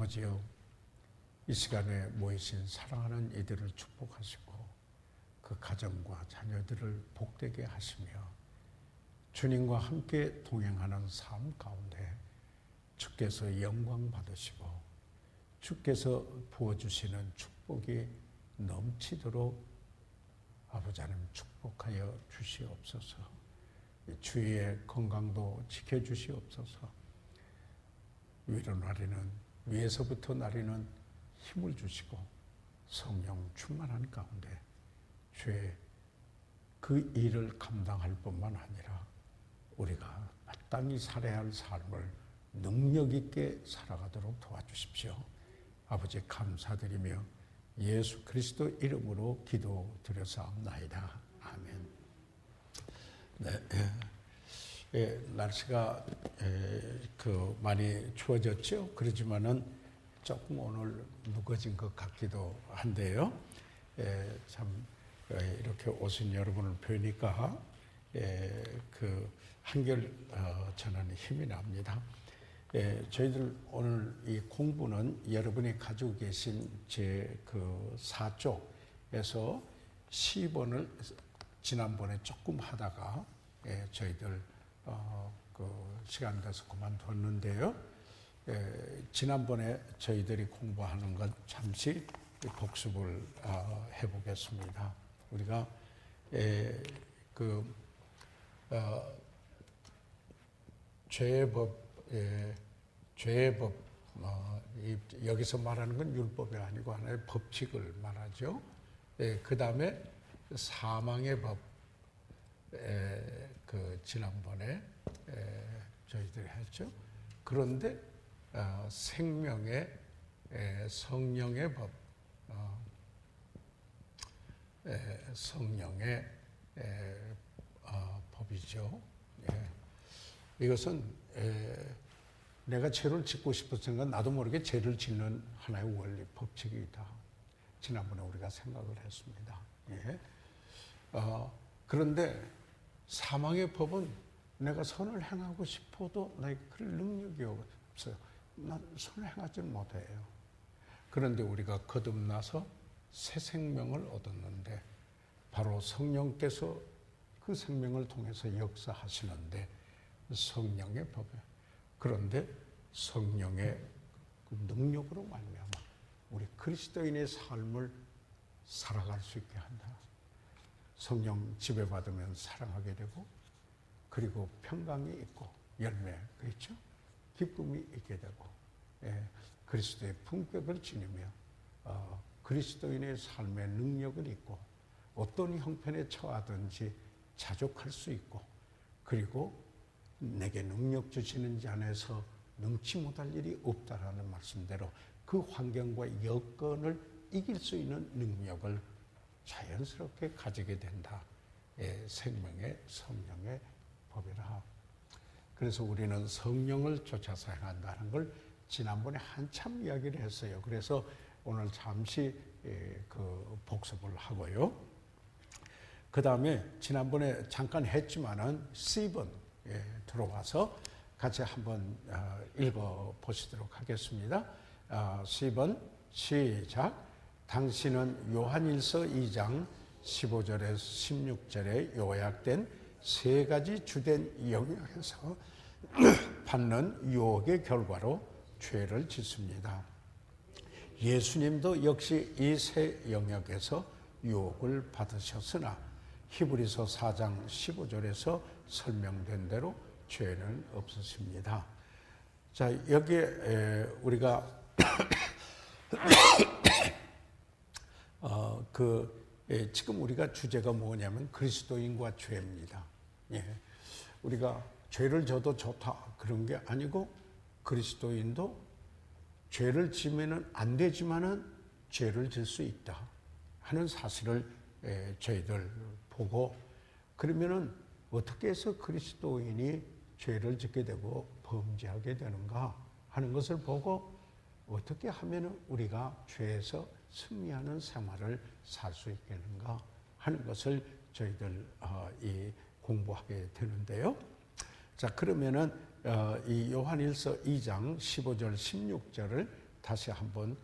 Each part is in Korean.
아버지여, 이 시간에 모이신 사랑하는 이들을 축복하시고 그 가정과 자녀들을 복되게 하시며 주님과 함께 동행하는 삶 가운데 주께서 영광 받으시고 주께서 부어주시는 축복이 넘치도록 아버지 하나님 축복하여 주시옵소서. 주위의 건강도 지켜주시옵소서. 위로 나리는, 위에서부터 나리는 힘을 주시고 성령 충만한 가운데 주의 그 일을 감당할 뿐만 아니라 우리가 마땅히 살아야 할 삶을 능력 있게 살아가도록 도와주십시오. 아버지 감사드리며 예수 그리스도 이름으로 기도드려사옵나이다. 아멘. 네, 날씨가 많이 추워졌죠. 그렇지만은 조금 오늘 무거워진 것 같기도 한데요. 참 이렇게 오신 여러분을 뵈니까 한결 저는 힘이 납니다. 저희들 오늘 이 공부는 여러분이 가지고 계신 제 사쪽에서 10원을 지난번에 조금 하다가 저희들 시간 돼서 그만뒀는데요. 지난번에 저희들이 공부하는 건 잠시 복습을 해보겠습니다. 우리가 죄의 법, 여기서 말하는 건 율법이 아니고 하나의 법칙을 말하죠. 그 다음에 사망의 법, 지난번에 저희들이 했죠. 그런데 생명의 성령의 법, 성령의 법이죠. 이것은 내가 죄를 짓고 싶었으니까 나도 모르게 죄를 짓는 하나의 원리, 법칙이다. 지난번에 우리가 생각을 했습니다. 그런데 사망의 법은 내가 선을 행하고 싶어도 나에게 그럴 능력이 없어요. 난 선을 행하지 못해요. 그런데 우리가 거듭나서 새 생명을 얻었는데 바로 성령께서 그 생명을 통해서 역사하시는데 성령의 법이에요. 그런데 성령의 그 능력으로 말미암아 우리 그리스도인의 삶을 살아갈 수 있게 한다. 성령 지배받으면 사랑하게 되고 그리고 평강이 있고 열매, 그렇죠? 기쁨이 있게 되고 그리스도의 품격을 지니며 그리스도인의 삶의 능력을 있고 어떤 형편에 처하든지 자족할 수 있고 그리고 내게 능력 주시는 자 안에서 능치 못할 일이 없다라는 말씀대로 그 환경과 여건을 이길 수 있는 능력을 자연스럽게 가지게 된다. 생명의 성령의 법이라. 그래서 우리는 성령을 쫓아서 행한다는 걸 지난번에 한참 이야기를 했어요. 그래서 오늘 잠시 복습을 하고요. 그 다음에 지난번에 잠깐 했지만은 C번 들어와서 같이 한번 읽어보시도록 하겠습니다. C번 시작. 당신은 요한일서 2장 15절에서 16절에 요약된 세 가지 주된 영역에서 받는 유혹의 결과로 죄를 짓습니다. 예수님도 역시 이 세 영역에서 유혹을 받으셨으나 히브리서 4장 15절에서 설명된 대로 죄는 없으십니다. 자, 여기에 우리가 지금 우리가 주제가 뭐냐면 그리스도인과 죄입니다. 우리가 죄를 져도 좋다 그런 게 아니고 그리스도인도 죄를 지면은 안 되지만은 죄를 질 수 있다 하는 사실을 저희들 보고 그러면은 어떻게 해서 그리스도인이 죄를 짓게 되고 범죄하게 되는가 하는 것을 보고 어떻게 하면은 우리가 죄에서 승리하는 생활을 살 수 있겠는가 하는 것을 저희들 공부하게 되는데요. 자, 그러면은 이 요한일서 2장 15절 16절을 다시 한번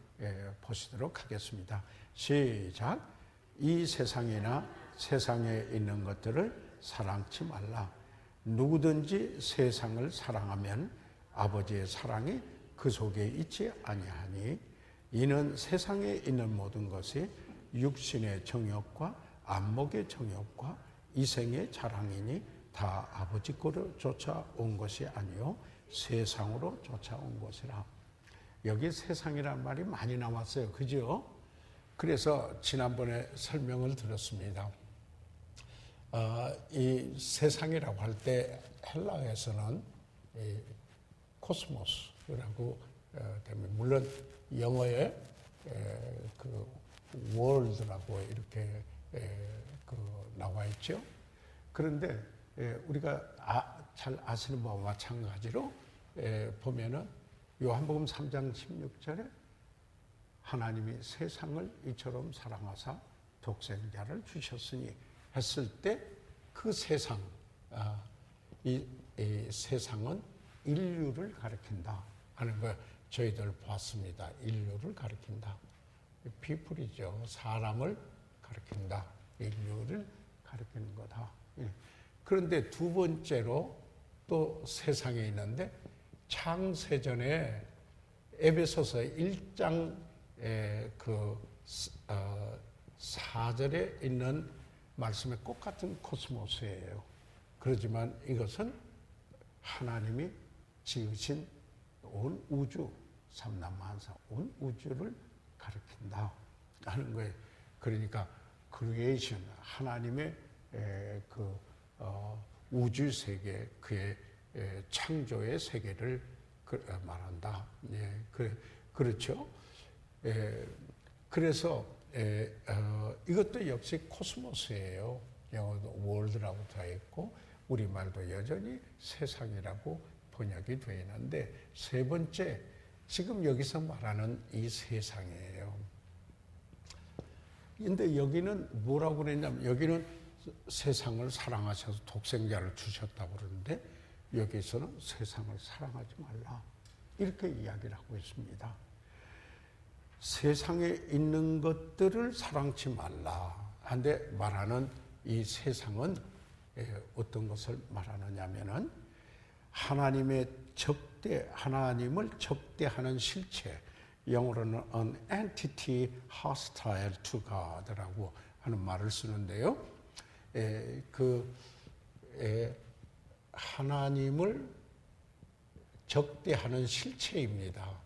보시도록 하겠습니다. 시작. 이 세상이나 세상에 있는 것들을 사랑치 말라. 누구든지 세상을 사랑하면 아버지의 사랑이 그 속에 있지 아니하니 이는 세상에 있는 모든 것이 육신의 정욕과 안목의 정욕과 이생의 자랑이니 다 아버지 거로 쫓아온 것이 아니요 세상으로 쫓아온 것이라. 여기 세상이란 말이 많이 나왔어요. 그죠? 그래서 지난번에 설명을 들었습니다. 이 세상이라고 할 때 헬라어에서는 코스모스라고 되면 물론 영어에 그 월드라고 이렇게 나와 있죠. 그런데 우리가 잘 아시는 바와 마찬가지로 보면은 요한복음 3장 16절에 하나님이 세상을 이처럼 사랑하사 독생자를 주셨으니 했을 때 그 세상, 이 세상은 인류를 가리킨다 하는 거 저희들 봤습니다. 인류를 가리킨다. people이죠. 사람을 가리킨다. 인류를 가리키는 거다. 그런데 두 번째로 또 세상에 있는데 창세전에 에베소서 1장 4절에 있는 말씀에 똑같은 코스모스예요. 그렇지만 이것은 하나님이 지으신 온 우주, 삼라만사, 온 우주를 가리킨다 하는 거예요. 그러니까 크리에이션, 하나님의 우주 세계, 그의 창조의 세계를 말한다. 예, 그렇죠. 그래서 이것도 역시 코스모스예요. 영어도 월드라고 되어 있고 우리말도 여전히 세상이라고 번역이 되어 있는데 세 번째, 지금 여기서 말하는 이 세상이에요. 근데 여기는 뭐라고 그랬냐면 여기는 세상을 사랑하셔서 독생자를 주셨다고 그러는데 여기서는 세상을 사랑하지 말라 이렇게 이야기를 하고 있습니다. 세상에 있는 것들을 사랑치 말라 한데 말하는 이 세상은 어떤 것을 말하느냐면은 하나님의 하나님을 적대하는 실체, 영어로는 an entity hostile to God라고 하는 말을 쓰는데요. 하나님을 적대하는 실체입니다.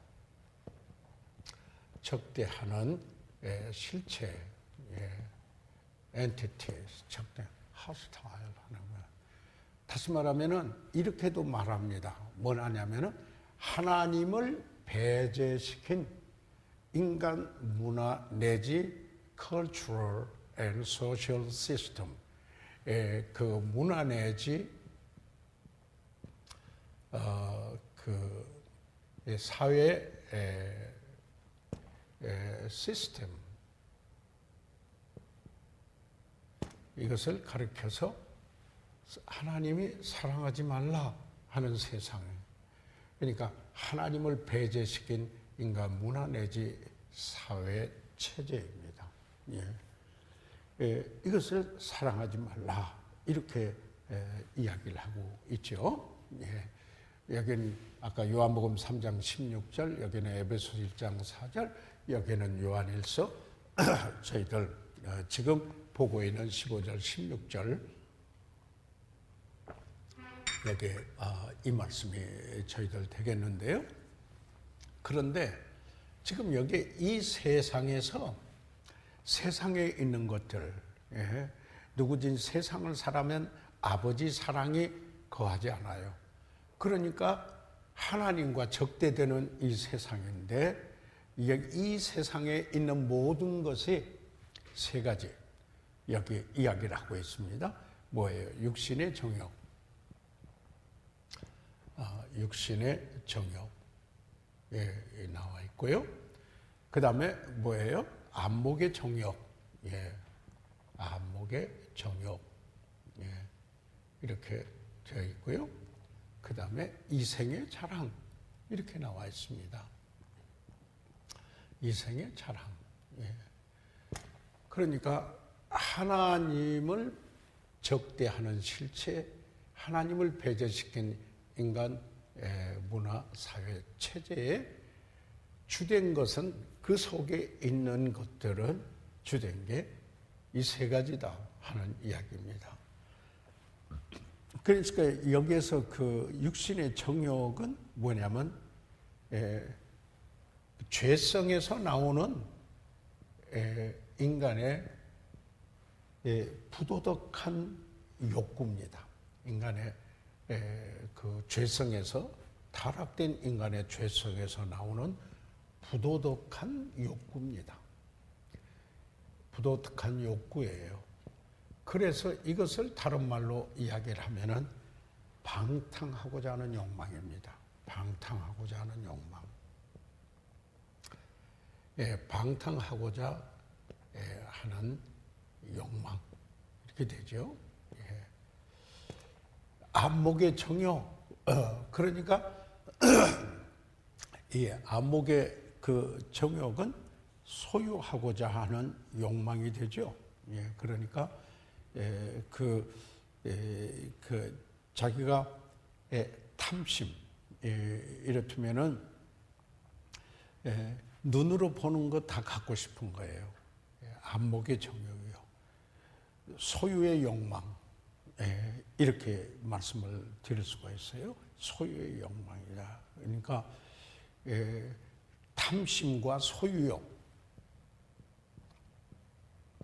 적대하는 실체, entity, 적대, hostile 하는 거예요. 다시 말하면은 이렇게도 말합니다. 뭐냐면은 하나님을 배제시킨 인간 문화 내지 cultural and social system, 그 문화 내지 그 사회 시스템, 이것을 가리켜서 하나님이 사랑하지 말라 하는 세상. 그러니까 하나님을 배제시킨 인간 문화 내지 사회 체제입니다. 이것을 사랑하지 말라 이렇게 이야기를 하고 있죠. 여기는 아까 요한복음 3장 16절, 여기는 에베소 1장 4절, 여기는 요한일서 저희들 지금 보고 있는 15절, 16절 여기 이 말씀이 저희들 되겠는데요. 그런데 지금 여기 이 세상에서 세상에 있는 것들, 누구든 세상을 사랑하면 아버지 사랑이 거하지 않아요. 그러니까 하나님과 적대되는 이 세상인데 이 세상에 있는 모든 것이 세 가지 여기 이야기를 하고 있습니다. 뭐예요? 육신의 정욕, 육신의 정욕 나와 있고요. 그 다음에 뭐예요? 안목의 정욕, 안목의 정욕 이렇게 되어 있고요. 그 다음에 이생의 자랑 이렇게 나와 있습니다. 이생의 자랑. 예. 그러니까 하나님을 적대하는 실체, 하나님을 배제시킨 인간 문화, 사회, 체제에 주된 것은 그 속에 있는 것들은 주된 게 이 세 가지다 하는 이야기입니다. 그러니까 여기에서 그 육신의 정욕은 뭐냐면 죄성에서 나오는 인간의 부도덕한 욕구입니다. 인간의 그 죄성에서 타락된 인간의 죄성에서 나오는 부도덕한 욕구입니다. 부도덕한 욕구예요. 그래서 이것을 다른 말로 이야기를 하면은 방탕하고자 하는 욕망입니다. 방탕하고자 하는 욕망. 방탕하고자 하는 욕망. 이렇게 되죠. 안목의 정욕. 그러니까 이 안목의 그 정욕은 소유하고자 하는 욕망이 되죠. 그러니까 자기가 탐심, 이렇다면은 눈으로 보는 거 다 갖고 싶은 거예요. 안목의 정욕이요. 소유의 욕망, 이렇게 말씀을 드릴 수가 있어요. 소유의 욕망이다. 그러니까 탐심과 소유욕,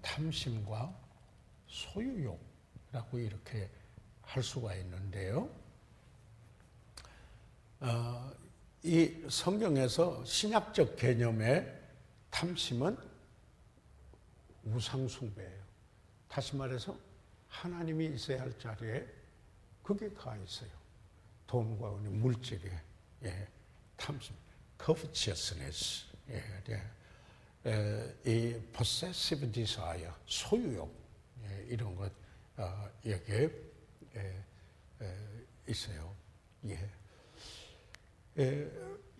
탐심과 소유욕이라고 이렇게 할 수가 있는데요. 이 성경에서 신약적 개념의 탐심은 우상숭배예요. 다시 말해서 하나님이 있어야 할 자리에 그게 가 있어요. 돈과 은이, 물질이, 탐심, covetousness, 이 possessive desire, 소유욕, 이런 것 여기에 있어요.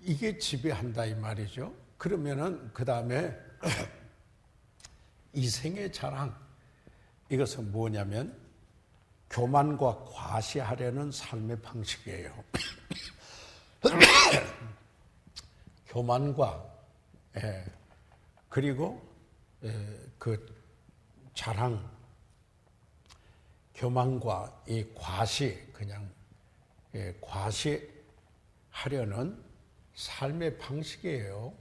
이게 지배한다 이 말이죠. 그러면은 그 다음에 이생의 자랑, 이것은 뭐냐면 교만과 과시하려는 삶의 방식이에요. 교만과 그리고 그 자랑, 교만과 이 과시, 그냥 과시하려는 삶의 방식이에요.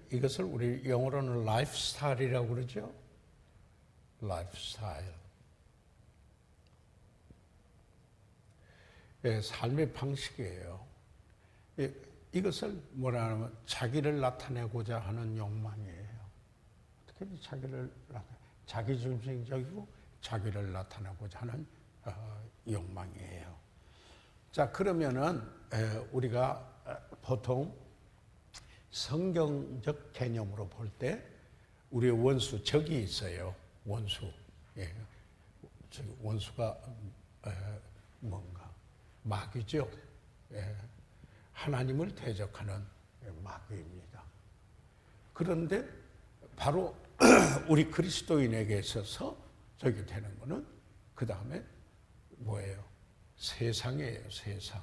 이것을 우리 영어로는 라이프스타일이라고 그러죠. 라이프스타일. 삶의 방식이에요. 이것을 뭐라 하면 자기를 나타내고자 하는 욕망이에요. 어떻게 자기를 자기중심적이고 자기를 나타내고자 하는 욕망이에요. 자, 그러면은 우리가 보통 성경적 개념으로 볼 때 우리의 원수, 적이 있어요. 원수. 원수가 뭔가 마귀죠. 하나님을 대적하는 마귀입니다. 그런데 바로 우리 그리스도인에게 있어서 저기 되는 거는 그 다음에 뭐예요? 세상이에요, 세상.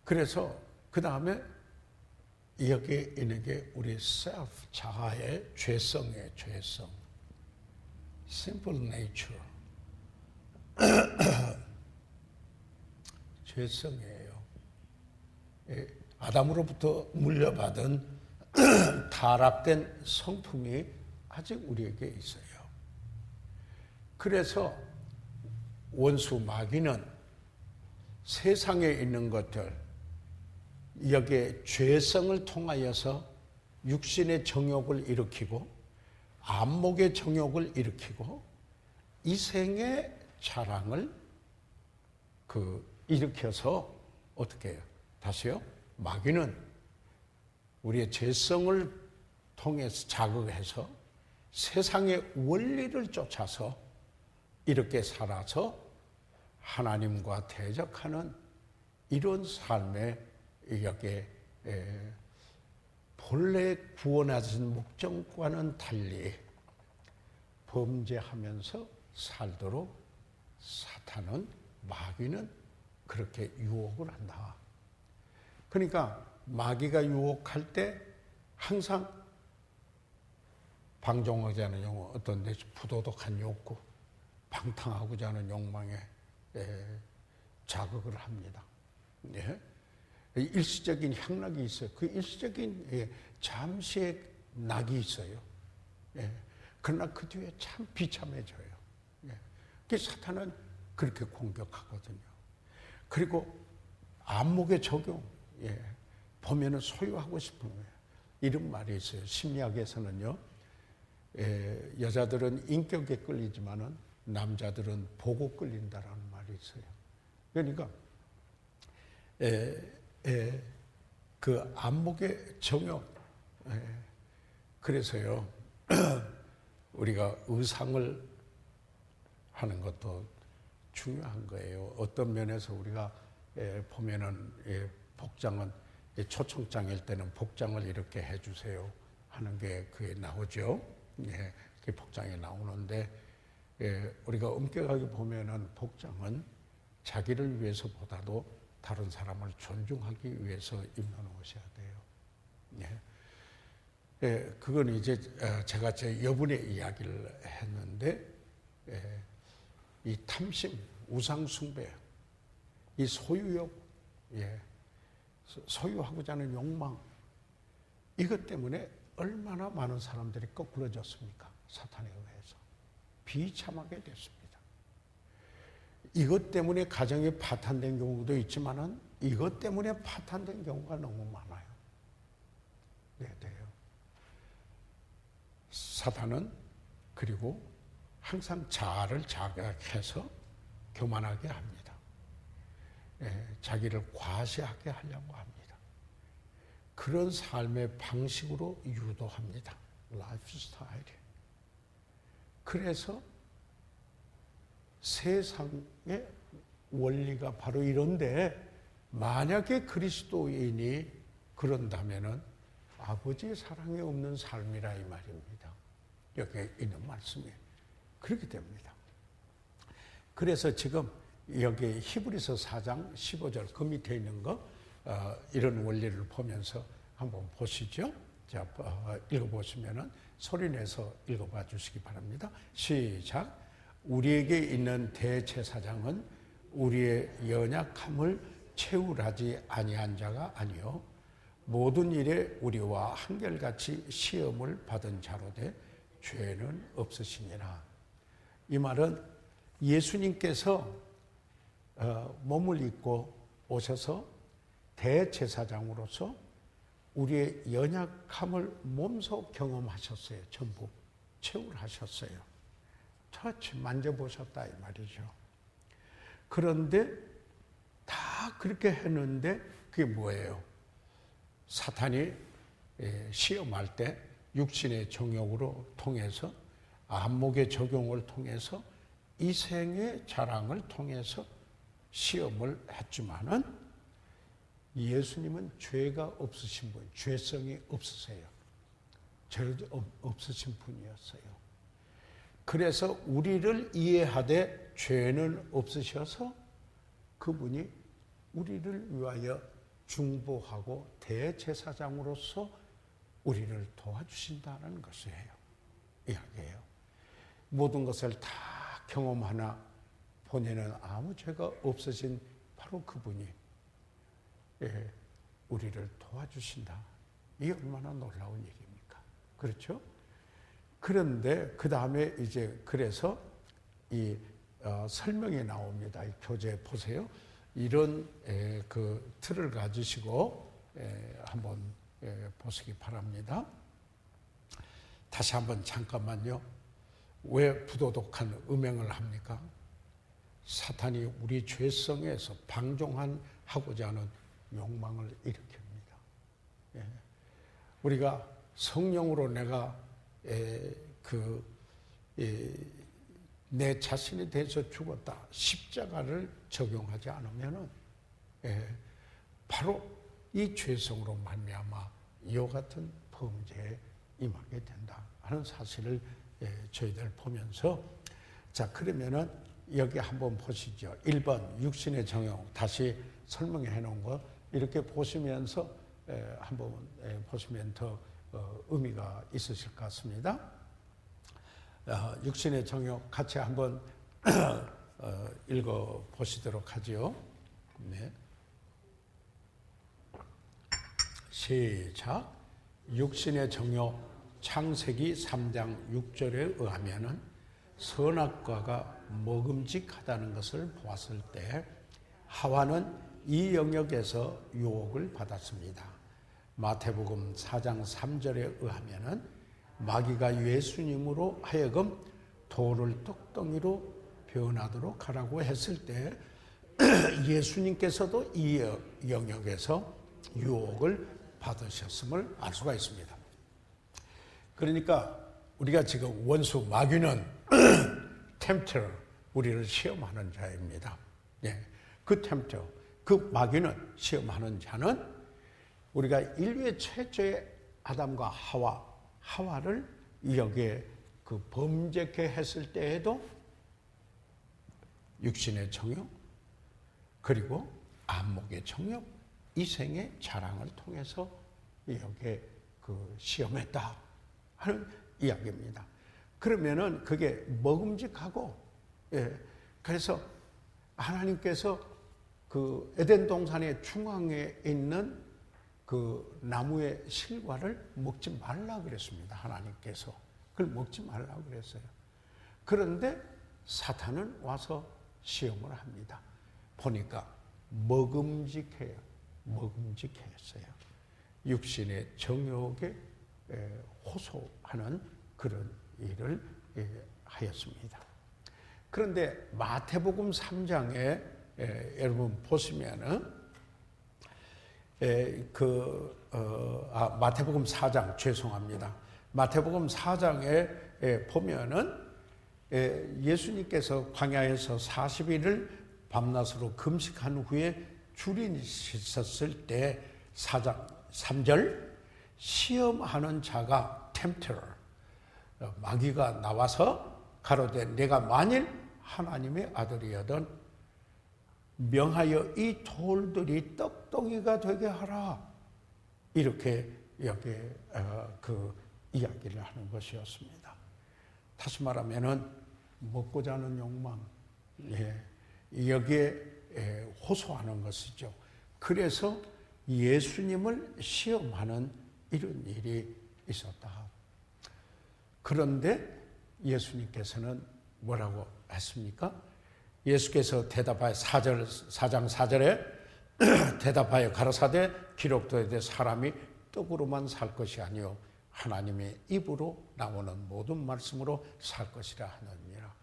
그래서 그 다음에 여기에 있는 게 우리 self, 자아의 죄성이에요, 죄성. simple nature. 죄성이에요. 아담으로부터 물려받은 타락된 성품이 아직 우리에게 있어요. 그래서 원수 마귀는 세상에 있는 것들, 여기에 죄성을 통하여서 육신의 정욕을 일으키고 안목의 정욕을 일으키고 이생의 자랑을 일으켜서 어떻게 해요? 다시요? 마귀는 우리의 죄성을 통해서 자극해서 세상의 원리를 쫓아서 이렇게 살아서 하나님과 대적하는 이런 삶의 이게 본래 구원하신 목적과는 달리 범죄하면서 살도록 사탄은, 마귀는 그렇게 유혹을 한다. 그러니까 마귀가 유혹할 때 항상 방종하지 않은 욕망, 어떤 데 부도덕한 욕구, 방탕하고자 하는 욕망에 자극을 합니다. 예? 일시적인 향락이 있어요. 그 일시적인 잠시의 낙이 있어요. 예. 그러나 그 뒤에 참 비참해져요. 예. 그 사탄은 그렇게 공격하거든요. 그리고 안목의 적용, 예. 보면은 소유하고 싶은 거예요. 이런 말이 있어요. 심리학에서는요, 여자들은 인격에 끌리지만은 남자들은 보고 끌린다라는 말이 있어요. 그러니까 그 안목의 정욕. 그래서요, 우리가 의상을 하는 것도 중요한 거예요. 어떤 면에서 우리가 보면은 복장은 초청장일 때는 복장을 이렇게 해주세요 하는 게 그게 나오죠. 예, 그 복장이 나오는데 우리가 엄격하게 보면은 복장은 자기를 위해서보다도 다른 사람을 존중하기 위해서 입는 옷이어야 돼요. 예. 그건 이제 제가 제 여분의 이야기를 했는데, 이 탐심, 우상숭배, 이 소유욕, 소유하고자 하는 욕망, 이것 때문에 얼마나 많은 사람들이 거꾸러졌습니까? 사탄에 의해서. 비참하게 됐습니다. 이것 때문에 가정이 파탄된 경우도 있지만은 이것 때문에 파탄된 경우가 너무 많아요. 네, 돼요. 사탄은 그리고 항상 자아를 자각해서 교만하게 합니다. 자기를 과시하게 하려고 합니다. 그런 삶의 방식으로 유도합니다. 라이프 스타일이. 그래서 세상의 원리가 바로 이런데, 만약에 그리스도인이 그런다면은 아버지의 사랑이 없는 삶이라 이 말입니다. 여기 있는 말씀이에요. 그렇게 됩니다. 그래서 지금 여기 히브리서 4장 15절 그 밑에 있는 거, 이런 원리를 보면서 한번 보시죠. 자, 읽어보시면은 소리내서 읽어봐 주시기 바랍니다. 시작. 우리에게 있는 대제사장은 우리의 연약함을 채울하지 아니한 자가 아니요 모든 일에 우리와 한결같이 시험을 받은 자로되 죄는 없으시니라. 이 말은 예수님께서 몸을 입고 오셔서 대제사장으로서 우리의 연약함을 몸소 경험하셨어요. 전부 채울하셨어요. 터치 만져보셨다 이 말이죠. 그런데 다 그렇게 했는데 그게 뭐예요? 사탄이 시험할 때 육신의 정욕으로 통해서, 안목의 적용을 통해서, 이생의 자랑을 통해서 시험을 했지만은 예수님은 죄가 없으신 분, 죄성이 없으세요. 죄 없으신 분이었어요. 그래서 우리를 이해하되 죄는 없으셔서 그분이 우리를 위하여 중보하고 대제사장으로서 우리를 도와주신다는 것이에요. 이야기예요. 모든 것을 다 경험하나 본인은 아무 죄가 없으신 바로 그분이 우리를 도와주신다. 이게 얼마나 놀라운 얘기입니까? 그렇죠? 그런데 그 다음에 이제 그래서 이 설명이 나옵니다. 이 교재 보세요. 이런 그 틀을 가지시고 한번 보시기 바랍니다. 다시 한번 잠깐만요. 왜 부도덕한 음행을 합니까? 사탄이 우리 죄성에서 방종하고자 하는 욕망을 일으킵니다. 우리가 성령으로 내가 내 자신에 대해서 죽었다. 십자가를 적용하지 않으면은 바로 이 죄성으로 말미암아 이와 같은 범죄에 임하게 된다 하는 사실을 저희들 보면서, 자 그러면은 여기 한번 보시죠. 1번 육신의 정욕 다시 설명해 놓은 거 이렇게 보시면서 한번 보시면 더 의미가 있으실 것 같습니다. 육신의 정욕 같이 한번 읽어 보시도록 하죠. 네. 시작. 육신의 정욕 창세기 3장 6절에 의하면은 선악과가 먹음직하다는 것을 보았을 때 하와는 이 영역에서 유혹을 받았습니다. 마태복음 4장 3절에 의하면은 마귀가 예수님으로 하여금 돌을 떡덩이로 변하도록 하라고 했을 때 예수님께서도 이 영역에서 유혹을 받으셨음을 알 수가 있습니다. 그러니까 우리가 지금 원수 마귀는 템터, 우리를 시험하는 자입니다. 예, 그 템터, 그 마귀는 시험하는 자는 우리가 인류의 최초의 아담과 하와를 여기에 그 범죄케 했을 때에도 육신의 정욕 그리고 안목의 정욕, 이생의 자랑을 통해서 여기에 그 시험했다 하는 이야기입니다. 그러면은 그게 먹음직하고, 그래서 하나님께서 그 에덴 동산의 중앙에 있는 그 나무의 실과를 먹지 말라 그랬습니다. 하나님께서 그걸 먹지 말라 그랬어요. 그런데 사탄은 와서 시험을 합니다. 보니까 먹음직해요. 먹음직했어요. 육신의 정욕에 호소하는 그런 일을 하였습니다. 그런데 마태복음 3장에 여러분 보시면은 마태복음 4장 죄송합니다. 마태복음 4장에 보면은 예수님께서 광야에서 40일을 밤낮으로 금식한 후에 줄이 씻었을 때 4장 3절 시험하는 자가 템터 마귀가 나와서 가로되 내가 만일 하나님의 아들이거든 명하여 이 돌들이 떡덩이가 되게 하라 이렇게 여기 그 이야기를 하는 것이었습니다. 다시 말하면은 먹고자 하는 욕망, 여기에 호소하는 것이죠. 그래서 예수님을 시험하는 이런 일이 있었다. 그런데 예수님께서는 뭐라고 했습니까? 예수께서 대답하여 4장 4절에 대답하여 가라사대 기록되되 사람이 떡으로만 살 것이 아니요 하나님의 입으로 나오는 모든 말씀으로 살 것이라 하느니라.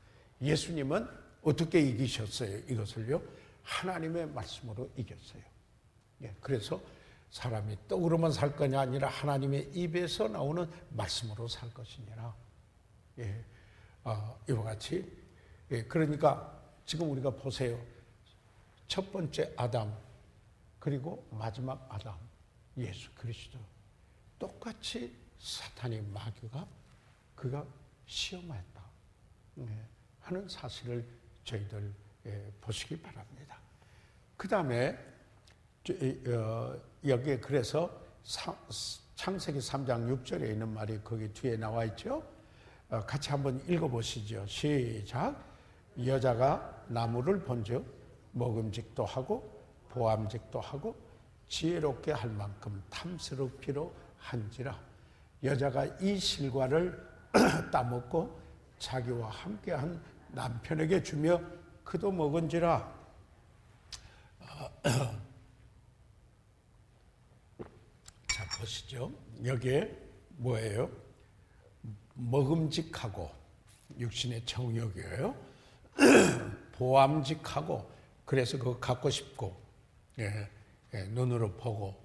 예수님은 어떻게 이기셨어요? 이것을요? 하나님의 말씀으로 이겼어요. 그래서 사람이 떡으로만 살 거냐 아니라 하나님의 입에서 나오는 말씀으로 살 것이니라. 이와 같이 그러니까 지금 우리가 보세요. 첫 번째 아담 그리고 마지막 아담 예수 그리스도 똑같이 사탄의 마귀가 그가 시험했다 하는 사실을 저희들 보시기 바랍니다. 그 다음에 여기에 그래서 창세기 3장 6절에 있는 말이 거기 뒤에 나와 있죠. 같이 한번 읽어보시죠. 시작. 여자가 나무를 본즉 먹음직도 하고 보암직도 하고 지혜롭게 할 만큼 탐스럽기로 한지라. 여자가 이 실과를 따먹고 자기와 함께한 남편에게 주며 그도 먹은지라. 자 보시죠. 여기에 뭐예요? 먹음직하고 육신의 정욕이에요. 보암직하고 그래서 그거 갖고 싶고 눈으로 보고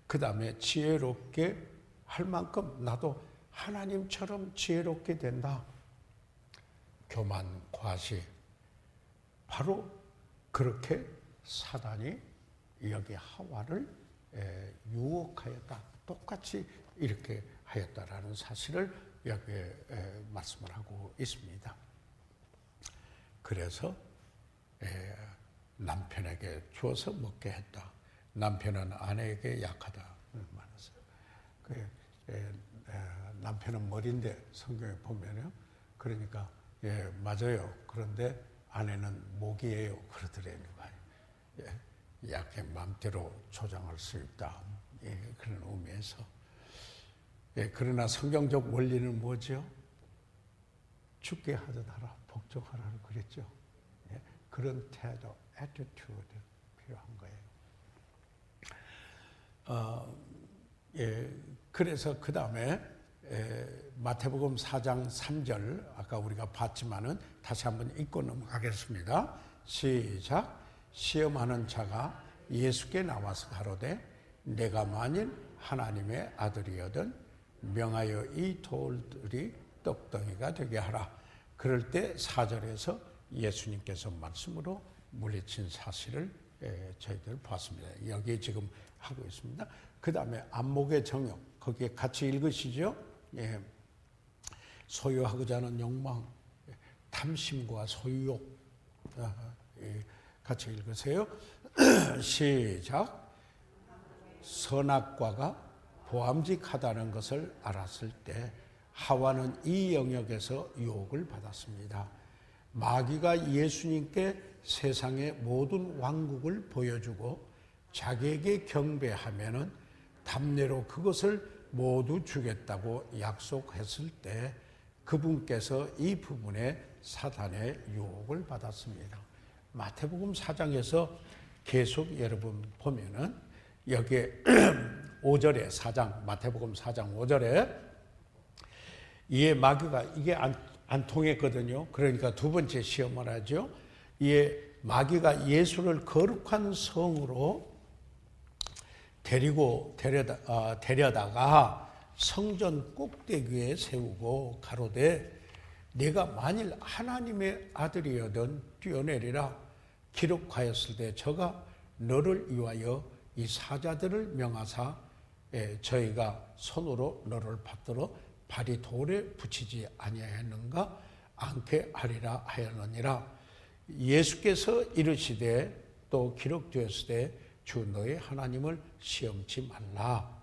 그 다음에 지혜롭게 할 만큼 나도 하나님처럼 지혜롭게 된다. 교만, 과시. 바로 그렇게 사단이 여기 하와를 유혹하였다. 똑같이 이렇게 하였다라는 사실을 여기에 말씀을 하고 있습니다. 그래서 남편에게 주어서 먹게 했다. 남편은 아내에게 약하다. 남편은 머리인데 성경에 보면요. 그러니까 맞아요. 그런데 아내는 목이에요. 그러더라는 거예요. 약해 마음대로 조장할 수 있다. 그런 의미에서. 그러나 성경적 원리는 뭐죠? 죽게 하듯 하라, 복종하라고 그랬죠. 그런 태도, attitude 필요한 거예요. 그래서 그 다음에 마태복음 4장 3절 아까 우리가 봤지만은 다시 한번 읽고 넘어가겠습니다. 시작. 시험하는 자가 예수께 나와서 가로되 내가 만일 하나님의 아들이거든 명하여 이 돌들이 떡덩이가 되게 하라. 그럴 때 4절에서 예수님께서 말씀으로 물리친 사실을 저희들 봤습니다. 여기에 지금 하고 있습니다. 그 다음에 안목의 정욕 거기에 같이 읽으시죠. 소유하고자 하는 욕망, 탐심과 소유욕 같이 읽으세요. 시작. 선악과가 보암직하다는 것을 알았을 때 하와는 이 영역에서 유혹을 받았습니다. 마귀가 예수님께 세상의 모든 왕국을 보여주고 자기에게 경배하면은 답례로 그것을 모두 주겠다고 약속했을 때 그분께서 이 부분에 사단의 유혹을 받았습니다. 마태복음 4장에서 계속 여러분 보면은 여기에 5절에 4장 마태복음 4장 5절에 이에 마귀가 이게 안 통했거든요. 그러니까 두 번째 시험을 하죠. 이에 마귀가 예수를 거룩한 성으로 데려다가 성전 꼭대기에 세우고 가로되 내가 만일 하나님의 아들이여든 뛰어내리라. 기록하였을 때 저가 너를 위하여 이 사자들을 명하사 저희가 손으로 너를 받들어 발이 돌에 붙이지 아니하였는가 않게 하리라 하였느니라. 예수께서 이르시되 또 기록되었을 때 주 너의 하나님을 시험치 말라.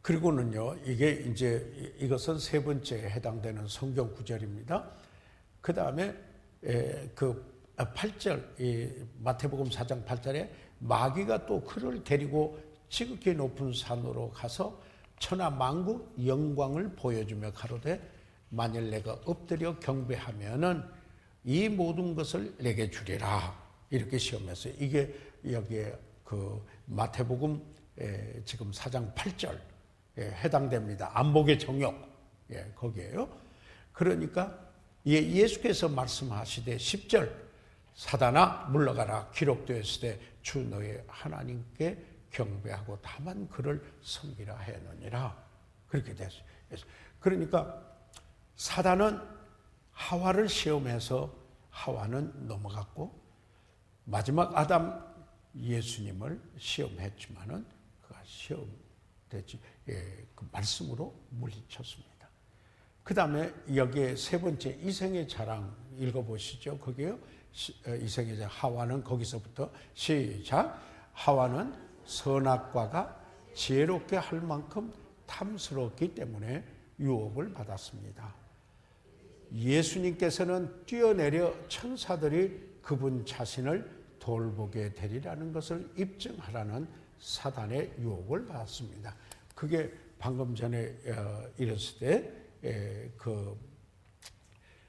그리고는요, 이게 이제 이것은 세 번째에 해당되는 성경 구절입니다. 그 다음에 그 8절, 이 마태복음 4장 8절에 마귀가 또 그를 데리고 지극히 높은 산으로 가서 천하 만국 영광을 보여주며 가로되 만일 내가 엎드려 경배하면은 이 모든 것을 내게 주리라. 이렇게 시험했어요. 이게 여기에 그 마태복음 지금 4장 8절 해당됩니다. 안목의 정욕 거기에요. 그러니까 예수께서 말씀하시되 10절 사단아 물러가라. 기록되었을 때 주 너의 하나님께 경배하고 다만 그를 섬기라 하였느니라. 그렇게 됐어요. 그러니까 사단은 하와를 시험해서 하와는 넘어갔고 마지막 아담 예수님을 시험했지만은 그가 시험되지 그 말씀으로 물리쳤습니다. 그 다음에 여기에 세 번째 이생의 자랑 읽어보시죠. 거기요. 이생의 자랑 하와는 거기서부터 시작. 하와는 선악과가 지혜롭게 할 만큼 탐스럽기 때문에 유혹을 받았습니다. 예수님께서는 뛰어내려 천사들이 그분 자신을 돌보게 되리라는 것을 입증하라는 사단의 유혹을 받았습니다. 그게 방금 전에 이랬을 때 그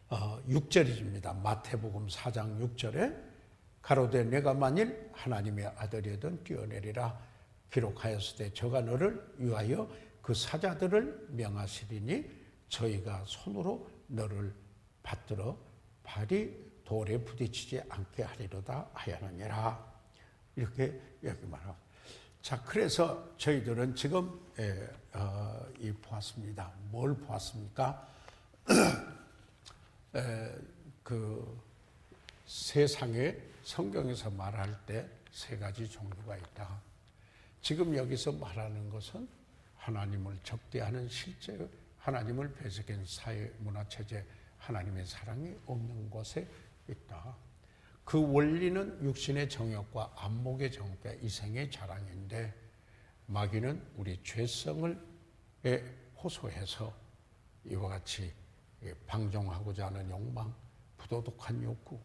6절입니다. 마태복음 4장 6절에 가로되 내가 만일 하나님의 아들이든 뛰어내리라. 기록하였을 때 저가 너를 위하여 그 사자들을 명하시리니 저희가 손으로 너를 받들어 발이 돌에 부딪히지 않게 하리로다 하였느니라. 이렇게 여기 말합니다. 자, 그래서 저희들은 지금 이 보았습니다. 뭘 보았습니까? 그 세상에 성경에서 말할 때 세 가지 종류가 있다. 지금 여기서 말하는 것은 하나님을 적대하는 실제 하나님을 배척한 사회, 문화, 체제, 하나님의 사랑이 없는 곳에 있다. 그 원리는 육신의 정욕과 안목의 정욕과 이생의 자랑인데 마귀는 우리 죄성을 호소해서 이와 같이 방종하고자 하는 욕망, 부도덕한 욕구,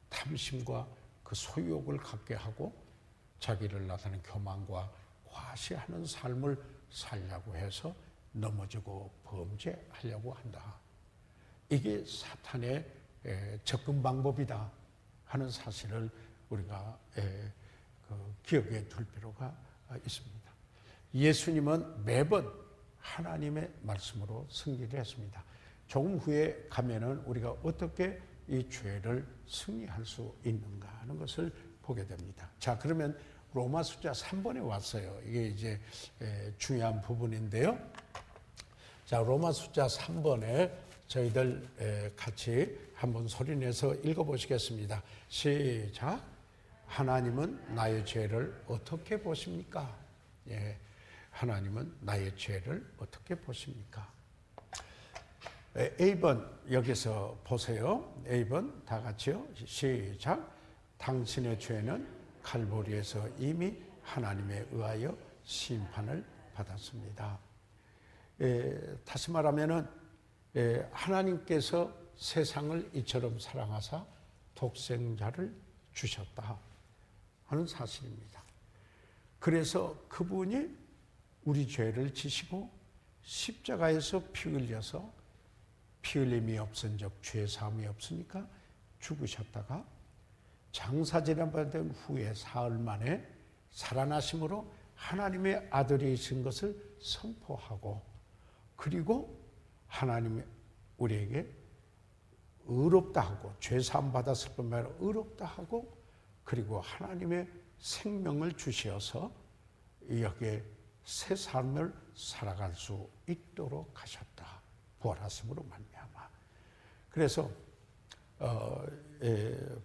탐심과 그 소유욕을 갖게 하고 자기를 나타내는 교만과 과시하는 삶을 살려고 해서 넘어지고 범죄하려고 한다. 이게 사탄의 접근 방법이다 하는 사실을 우리가 기억해 둘 필요가 있습니다. 예수님은 매번 하나님의 말씀으로 승리를 했습니다. 조금 후에 가면은 우리가 어떻게 이 죄를 승리할 수 있는가 하는 것을 보게 됩니다. 자, 그러면 로마 숫자 3번에 왔어요. 이게 이제 중요한 부분인데요. 자, 로마 숫자 3번에 저희들 같이 한번 소리내서 읽어보시겠습니다. 시작. 하나님은 나의 죄를 어떻게 보십니까? 예, 하나님은 나의 죄를 어떻게 보십니까? A번 여기서 보세요. A번 다 같이요. 시작. 당신의 죄는 칼보리에서 이미 하나님에 의하여 심판을 받았습니다. 다시 말하면은 하나님께서 세상을 이처럼 사랑하사 독생자를 주셨다 하는 사실입니다. 그래서 그분이 우리 죄를 지시고 십자가에서 피 흘려서 피 흘림이 없은 적 죄 사함이 없으니까 죽으셨다가 장사지난 받은 후에 사흘 만에 살아나심으로 하나님의 아들이신 것을 선포하고 그리고 하나님이 우리에게 의롭다 하고 죄 사함 받았을 뿐만 아니라 의롭다 하고 그리고 하나님의 생명을 주시어서 여기에 새 삶을 살아갈 수 있도록 하셨다. 부활하심으로 말미암아. 그래서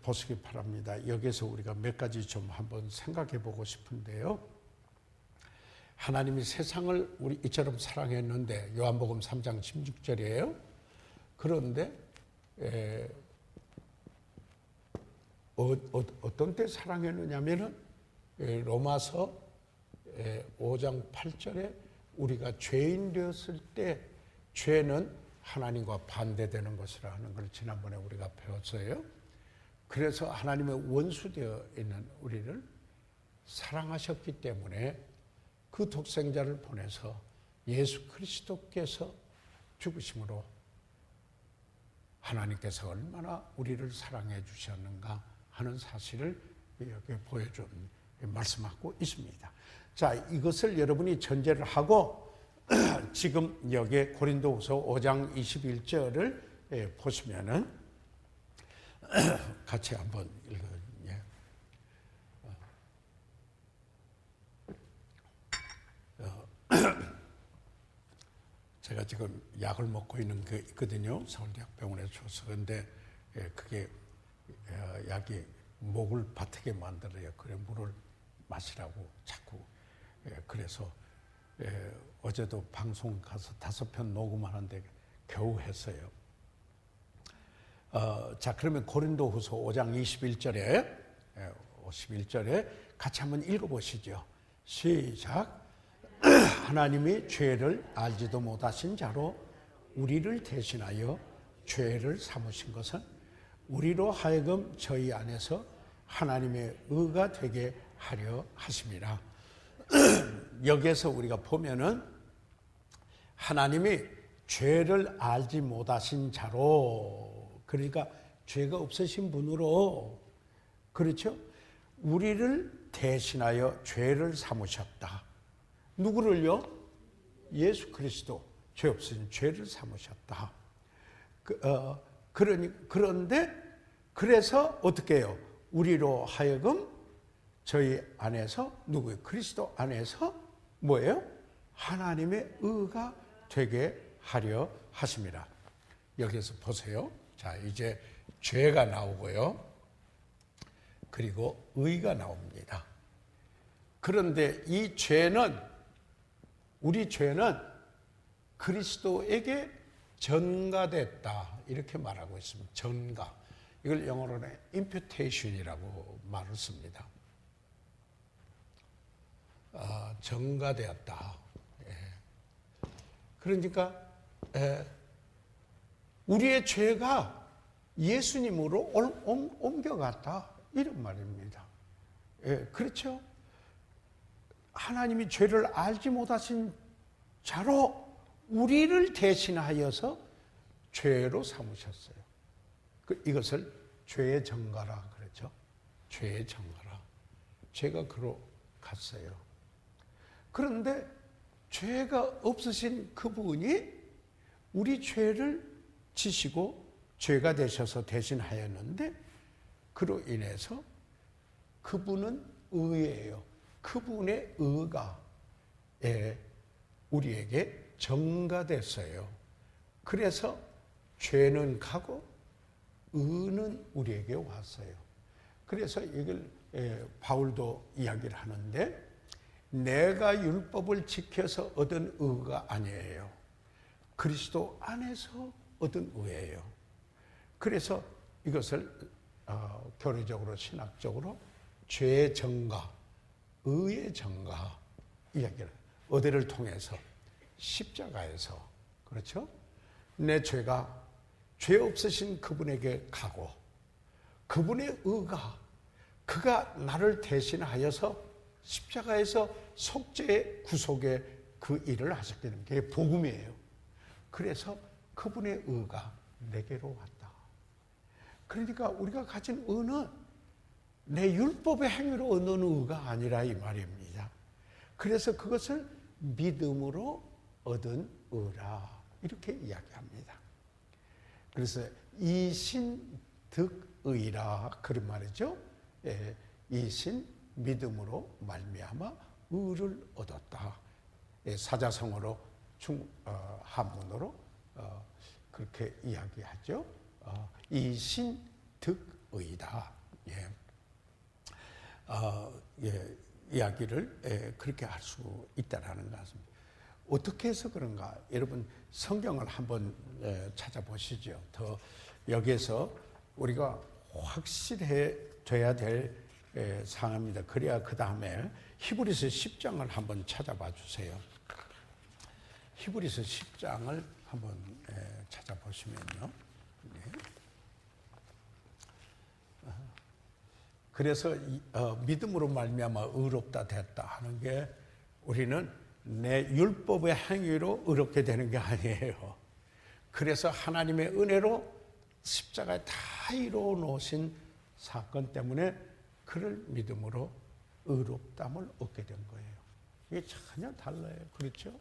보시기 바랍니다. 여기서 우리가 몇 가지 좀 한번 생각해 보고 싶은데요. 하나님이 세상을 우리 이처럼 사랑했는데 요한복음 3장 16절이에요. 그런데 어떤 때 사랑했느냐면은 로마서 5장 8절에 우리가 죄인 되었을 때 죄는 하나님과 반대되는 것이라는 걸 지난번에 우리가 배웠어요. 그래서 하나님의 원수되어 있는 우리를 사랑하셨기 때문에 그 독생자를 보내서 예수 그리스도께서 죽으심으로 하나님께서 얼마나 우리를 사랑해 주셨는가 하는 사실을 여기 보여준 말씀하고 있습니다. 자, 이것을 여러분이 전제를 하고 지금 여기 고린도후서 5장 21절을 보시면은 같이 한번 읽어요. 제가 지금 약을 먹고 있는 게 있거든요. 서울대학병원에서 줘서. 그런데 그게 약이 목을 바트게 만들어요. 그래 물을 마시라고 자꾸. 그래서 어제도 방송 가서 5편 녹음하는데 겨우 했어요. 자, 그러면 고린도후서 5장 51절에 같이 한번 읽어보시죠. 시작. 하나님이 죄를 알지도 못하신 자로 우리를 대신하여 죄를 삼으신 것은 우리로 하여금 저희 안에서 하나님의 의가 되게 하려 하심이라. 여기에서 우리가 보면은 하나님이 죄를 알지 못하신 자로, 그러니까 죄가 없으신 분으로, 그렇죠? 우리를 대신하여 죄를 삼으셨다. 누구를요? 예수 그리스도. 죄 없으신 죄를 삼으셨다. 그런데 그래서 어떻게 해요? 우리로 하여금 저희 안에서 누구예요? 그리스도 안에서 뭐예요? 하나님의 의가 되게 하려 하심이라. 여기서 보세요. 자, 이제 죄가 나오고요. 그리고 의가 나옵니다. 그런데 이 죄는, 우리 죄는 그리스도에게 전가됐다 이렇게 말하고 있습니다. 전가. 이걸 영어로는 imputation이라고 말을 씁니다. 전가되었다. 그러니까 우리의 죄가 예수님으로 옮겨갔다 이런 말입니다. 그렇죠? 하나님이 죄를 알지 못하신 자로 우리를 대신하여서 죄로 삼으셨어요. 이것을 죄의 전가라 그랬죠. 죄의 전가라. 죄가 그로 갔어요. 그런데 죄가 없으신 그분이 우리 죄를 지시고 죄가 되셔서 대신하였는데 그로 인해서 그분은 의예요. 그분의 의가 우리에게 전가됐어요. 그래서 죄는 가고 의는 우리에게 왔어요. 그래서 이걸 바울도 이야기를 하는데 내가 율법을 지켜서 얻은 의가 아니에요. 그리스도 안에서 얻은 의예요. 그래서 이것을 교리적으로 신학적으로 죄의 전가, 의의 전가 이야기를 어디를 통해서 십자가에서 그렇죠? 내 죄가 죄 없으신 그분에게 가고 그분의 의가 그가 나를 대신하여서 십자가에서 속죄의 구속의 그 일을 하셨기 때문에 그게 복음이에요. 그래서 그분의 의가 내게로 왔다. 그러니까 우리가 가진 의는 내 율법의 행위로 얻는 의가 아니라 이 말입니다. 그래서 그것을 믿음으로 얻은 의라 이렇게 이야기합니다. 그래서 이신득의라 그런 말이죠. 이신 믿음으로 말미암아 의를 얻었다. 사자성어로 한문으로 그렇게 이야기하죠. 이신득의다. 이야기를 그렇게 할 수 있다라는 것입니다. 어떻게 해서 그런가? 여러분 성경을 한번 찾아보시죠. 더 여기에서 우리가 확실해져야 될 상황입니다. 그래야 그 다음에 히브리서 10장을 한번 찾아봐 주세요. 히브리서 10장을 한번 찾아보시면요. 그래서 믿음으로 말미암아 의롭다 됐다 하는 게 우리는 내 율법의 행위로 의롭게 되는 게 아니에요. 그래서 하나님의 은혜로 십자가에 다 이루어 놓으신 사건 때문에 그를 믿음으로 의롭담을 얻게 된 거예요. 이게 전혀 달라요. 그렇죠?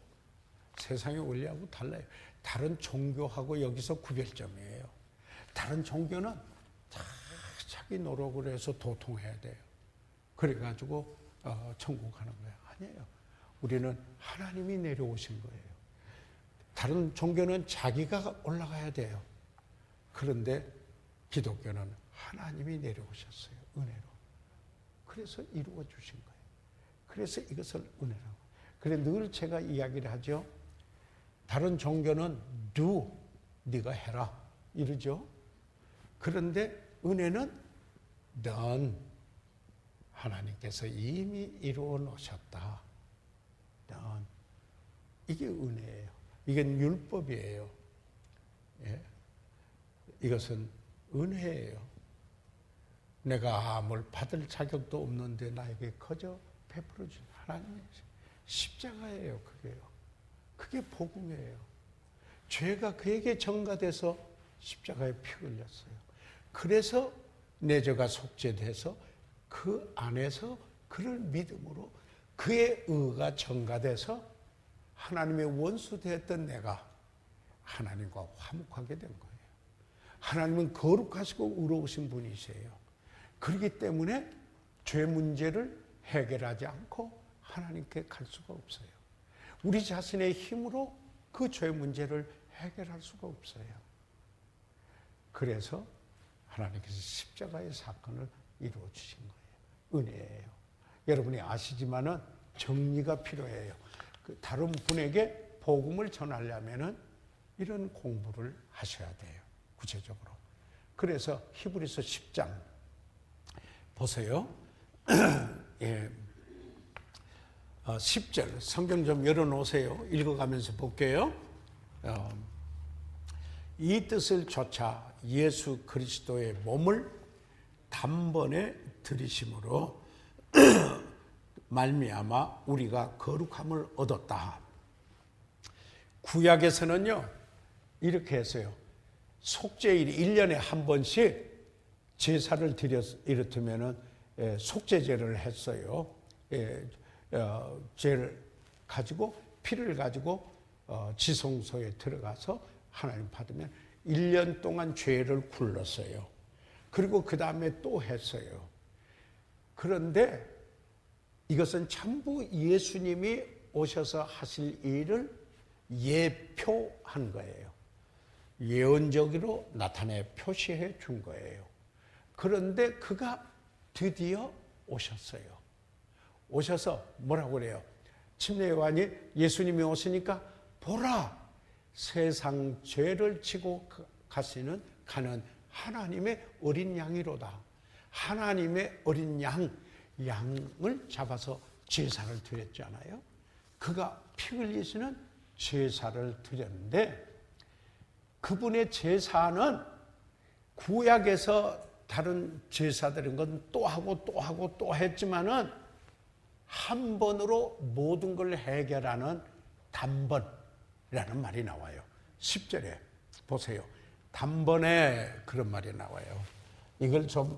세상의 원리하고 달라요. 다른 종교하고 여기서 구별점이에요. 다른 종교는 다 자기 노력을 해서 도통해야 돼요. 그래가지고 천국 가는 거예요. 아니에요. 우리는 하나님이 내려오신 거예요. 다른 종교는 자기가 올라가야 돼요. 그런데 기독교는 하나님이 내려오셨어요. 은혜로. 그래서 이루어 주신 거예요. 그래서 이것을 은혜라고. 그래 늘 제가 이야기를 하죠. 다른 종교는 do, 네가 해라 이러죠. 그런데 은혜는 done, 하나님께서 이미 이루어 놓으셨다. done. 이게 은혜예요. 이건 율법이에요. 이것은 은혜예요. 내가 뭘 받을 자격도 없는데 나에게 거저 베풀어 준 하나님의 십자가예요. 그게 복음이에요. 죄가 그에게 전가돼서 십자가에 피 흘렸어요. 그래서 내 죄가 속죄돼서 그 안에서 그를 믿음으로 그의 의가 전가돼서 하나님의 원수 되었던 내가 하나님과 화목하게 된 거예요. 하나님은 거룩하시고 의로우신 분이세요. 그렇기 때문에 죄 문제를 해결하지 않고 하나님께 갈 수가 없어요. 우리 자신의 힘으로 그 죄 문제를 해결할 수가 없어요. 그래서 하나님께서 십자가의 사건을 이루어 주신 거예요. 은혜예요. 여러분이 아시지만은 정리가 필요해요. 다른 분에게 복음을 전하려면은 이런 공부를 하셔야 돼요. 구체적으로. 그래서 히브리서 10장 보세요. 예. 10절 성경 좀 열어놓으세요. 읽어가면서 볼게요. 이 뜻을 좇아 예수 그리스도의 몸을 단번에 들이심으로 말미암아 우리가 거룩함을 얻었다. 구약에서는요 이렇게 했어요. 속죄일 1년에 한 번씩 제사를 이를테면은 속죄제를 했어요. 죄를 가지고 피를 가지고 지성소에 들어가서 하나님 받으면 1년 동안 죄를 굴렀어요. 그리고 그 다음에 또 했어요. 그런데 이것은 전부 예수님이 오셔서 하실 일을 예표한 거예요. 예언적으로 나타내 표시해 준 거예요. 그런데 그가 드디어 오셨어요. 오셔서 뭐라고 그래요? 침례 요한이 예수님이 오시니까 보라 세상 죄를 지고 가는 하나님의 어린 양이로다. 하나님의 어린 양을 잡아서 제사를 드렸잖아요. 그가 피 흘리시는 제사를 드렸는데 그분의 제사는 구약에서 다른 제사들은 건 또 하고 또 하고 또 했지만은 한 번으로 모든 걸 해결하는 단번이라는 말이 나와요. 10절에 보세요. 단번에 그런 말이 나와요. 이걸 좀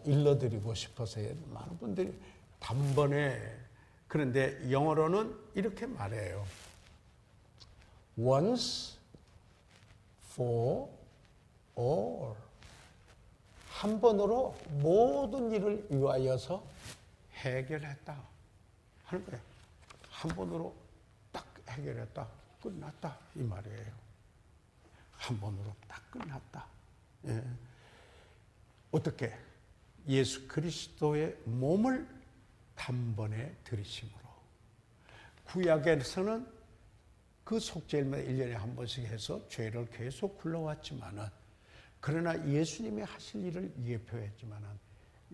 일러드리고 싶어서요. 많은 분들이 단번에 그런데 영어로는 이렇게 말해요. Once for all. 한 번으로 모든 일을 위하여서 해결했다 하는 거예요. 한 번으로 딱 해결했다. 끝났다. 이 말이에요. 한 번으로 딱 끝났다. 예. 어떻게? 예수 그리스도의 몸을 단번에 들이심으로. 구약에서는 그 속죄일만 1년에 한 번씩 해서 죄를 계속 굴러왔지만은 그러나 예수님이 하실 일을 예표했지만은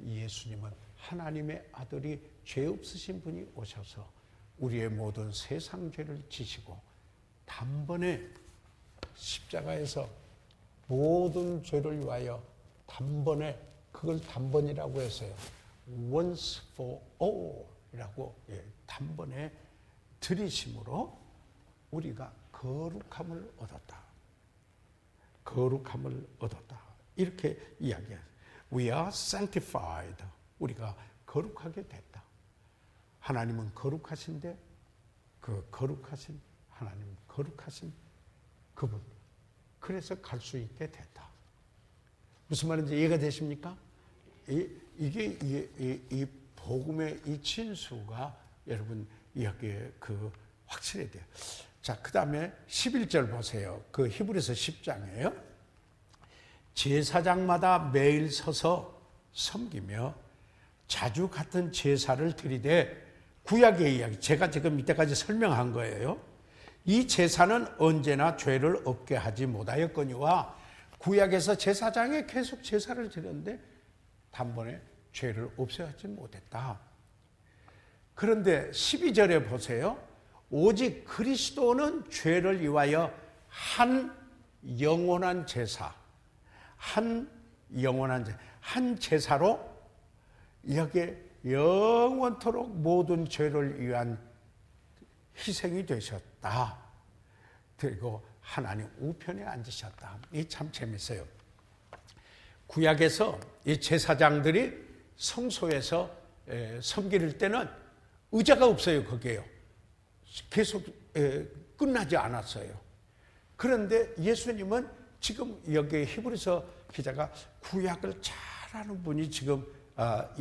예수님은 하나님의 아들이 죄 없으신 분이 오셔서 우리의 모든 세상 죄를 지시고 단번에 십자가에서 모든 죄를 위하여 단번에 그걸 단번이라고 했어요. Once for all 이라고 단번에 들이심으로 우리가 거룩함을 얻었다. 거룩함을 얻었다. 이렇게 이야기해요. We are sanctified. 우리가 거룩하게 됐다. 하나님은 거룩하신데 그 거룩하신 하나님, 거룩하신 그분. 그래서 갈 수 있게 됐다. 무슨 말인지 이해가 되십니까? 이게 이 복음의 이 진수가 여러분 여기에 확실해야 돼요. 자, 그 다음에 11절 보세요. 그 히브리서 10장이에요. 제사장마다 매일 서서 섬기며 자주 같은 제사를 드리되 구약의 이야기, 제가 지금 이때까지 설명한 거예요. 이 제사는 언제나 죄를 없게 하지 못하였거니와 구약에서 제사장이 계속 제사를 드렸는데 단번에 죄를 없애지 못했다. 그런데 12절에 보세요. 오직 그리스도는 죄를 위하여 한 영원한 제사, 한 제사로 여기에 영원토록 모든 죄를 위한 희생이 되셨다. 그리고 하나님 우편에 앉으셨다. 이 참 재밌어요. 구약에서 이 제사장들이 성소에서 섬길 때는 의자가 없어요. 거기에요. 계속 끝나지 않았어요. 그런데 예수님은 지금 여기 히브리서 기자가 구약을 잘 아는 분이 지금